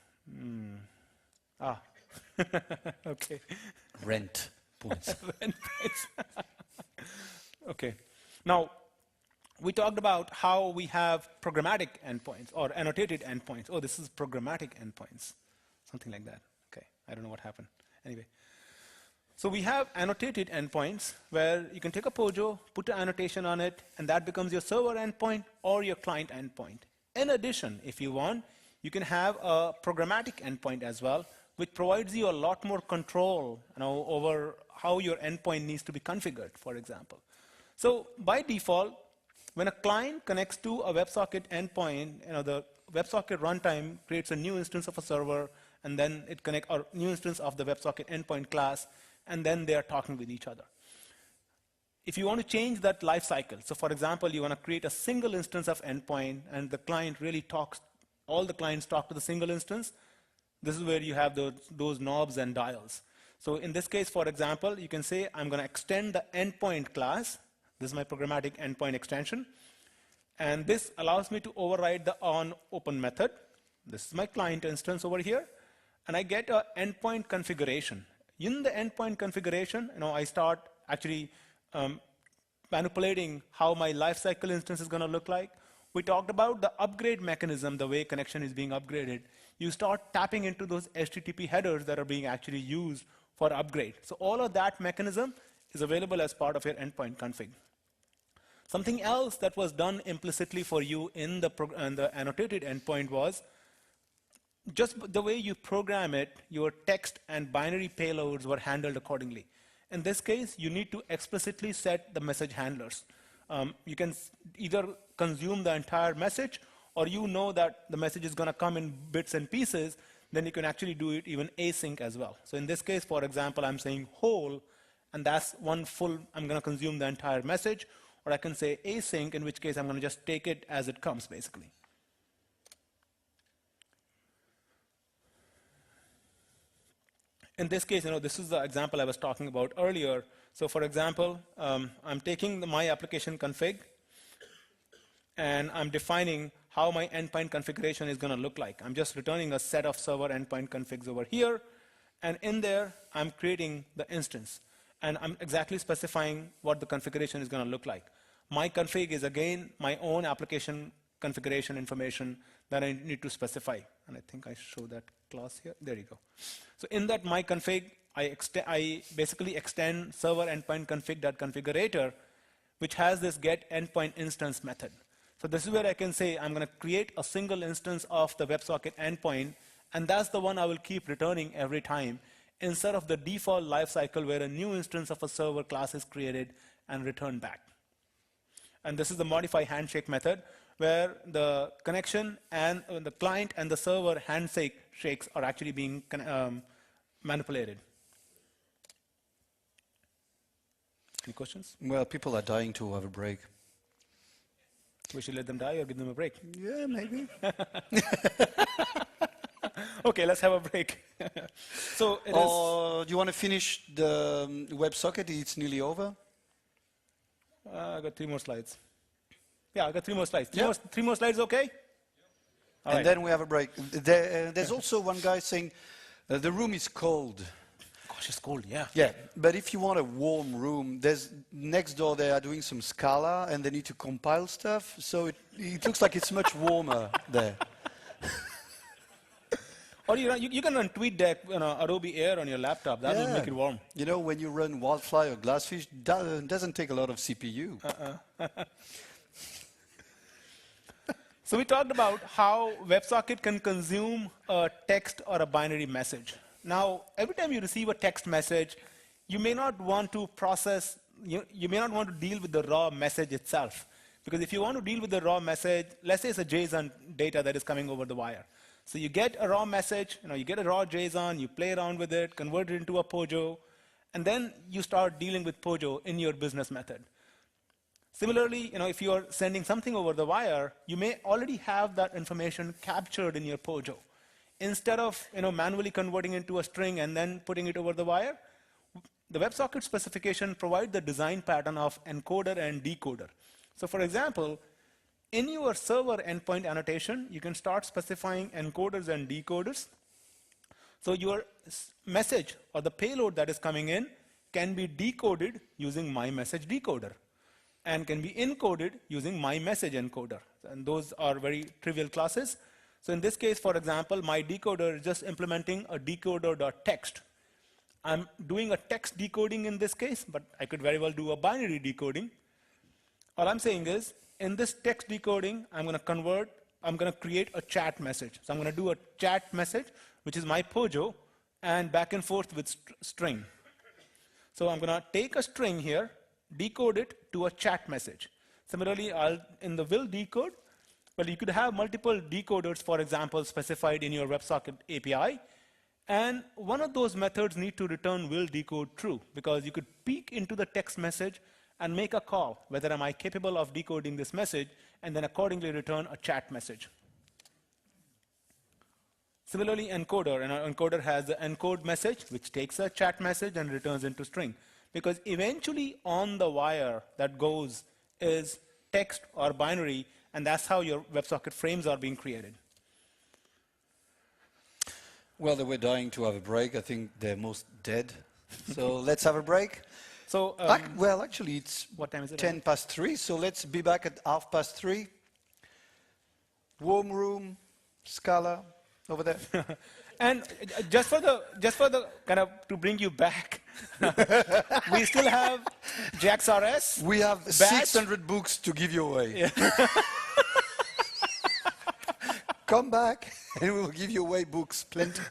S1: Okay.
S2: Rent points.
S1: Rent points. Okay. Now, we talked about how we have programmatic endpoints or annotated endpoints. Oh, this is programmatic endpoints. Something like that. Okay. I don't know what happened. Anyway. So we have annotated endpoints where you can take a Pojo, put an annotation on it, and that becomes your server endpoint or your client endpoint. In addition, if you want, you can have a programmatic endpoint as well, which provides you a lot more control, over how your endpoint needs to be configured, for example. So by default, when a client connects to a WebSocket endpoint, the WebSocket runtime creates a new instance of a server, and then it connects a new instance of the WebSocket endpoint class, and then they are talking with each other. If you want to change that life cycle, so for example, you want to create a single instance of endpoint, and the client really talks, all the clients talk to the single instance, this is where you have those knobs and dials. So in this case, for example, you can say, I'm going to extend the endpoint class. This is my programmatic endpoint extension. And this allows me to override the onOpen method. This is my client instance over here. And I get an endpoint configuration. In the endpoint configuration, I start actually manipulating how my lifecycle instance is going to look like. We talked about the upgrade mechanism, the way connection is being upgraded. You start tapping into those HTTP headers that are being actually used for upgrade. So all of that mechanism is available as part of your endpoint config. Something else that was done implicitly for you in the annotated endpoint was just the way you program it, your text and binary payloads were handled accordingly. In this case, you need to explicitly set the message handlers. You can either consume the entire message, or you know that the message is going to come in bits and pieces, then you can actually do it even async as well. So in this case, for example, I'm saying whole, and that's one full, I'm going to consume the entire message, or I can say async, in which case I'm going to just take it as it comes, basically. In this case, this is the example I was talking about earlier. So for example, I'm taking my application config, and I'm defining how my endpoint configuration is going to look like. I'm just returning a set of server endpoint configs over here, and in there, I'm creating the instance. And I'm exactly specifying what the configuration is going to look like. My config is, again, my own application configuration information that I need to specify. And I think I show that class here. There you go. So in that my config, I basically extend server endpoint config.configurator, which has this get endpoint instance method. So this is where I can say I'm going to create a single instance of the WebSocket endpoint, and that's the one I will keep returning every time, instead of the default lifecycle where a new instance of a server class is created and returned back. And this is the modify handshake method, where the connection and the client and the server handshakes are actually being manipulated. Any questions?
S2: Well, people are dying to have a break.
S1: We should let them die or give them a break?
S2: Yeah, maybe.
S1: Okay, let's have a break. So it
S2: do you want to finish the WebSocket? It's nearly over.
S1: I got 3 more slides. Yeah, I got 3 more slides. Three
S2: Yeah.
S1: more slides, okay? All
S2: and
S1: right.
S2: then we have a break. There's also one guy saying the room is cold.
S1: Gosh, it's cold, yeah.
S2: Yeah, but if you want a warm room, there's next door they are doing some Scala and they need to compile stuff, so it looks like it's much warmer there.
S1: Or you can run TweetDeck, Adobe Air on your laptop. That will make it warm.
S2: You know, when you run Wildfly or GlassFish, it doesn't take a lot of CPU.
S1: So we talked about how WebSocket can consume a text or a binary message. Now, every time you receive a text message, you may not want to process, you may not want to deal with the raw message itself. Because if you want to deal with the raw message, let's say it's a JSON data that is coming over the wire. So you get a raw message, you get a raw JSON, you play around with it, convert it into a POJO, and then you start dealing with POJO in your business method. Similarly, if you're sending something over the wire, you may already have that information captured in your POJO. Instead of manually converting into a string and then putting it over the wire, the WebSocket specification provides the design pattern of encoder and decoder. So for example, in your server endpoint annotation, you can start specifying encoders and decoders. So your message or the payload that is coming in can be decoded using my message decoder, and can be encoded using my message encoder. And those are very trivial classes. So in this case, for example, my decoder is just implementing a decoder.text. I'm doing a text decoding in this case, but I could very well do a binary decoding. All I'm saying is, in this text decoding, I'm going to convert I'm going to create a chat message. So I'm going to do a chat message, which is my Pojo, and back and forth with string. So I'm going to take a string here, decode it to a chat message. Similarly, in the will decode, well, you could have multiple decoders, for example, specified in your WebSocket API. And one of those methods need to return will decode true, because you could peek into the text message and make a call, whether am I capable of decoding this message, and then accordingly return a chat message. Similarly, encoder, and our encoder has the encode message, which takes a chat message and returns into string. Because eventually on the wire that goes is text or binary, and that's how your WebSocket frames are being created.
S2: Well, they were dying to have a break. I think they're most dead. So let's have a break.
S1: So,
S2: well, actually, it's
S1: what time is it?
S2: 10 past 3, so let's be back at 3:30. Warm room, Scala, over there.
S1: And just for the kind of to bring you back, we still have JAX-RS.
S2: We have 600 books to give you away. Yeah. Come back and we'll give you away books, plenty.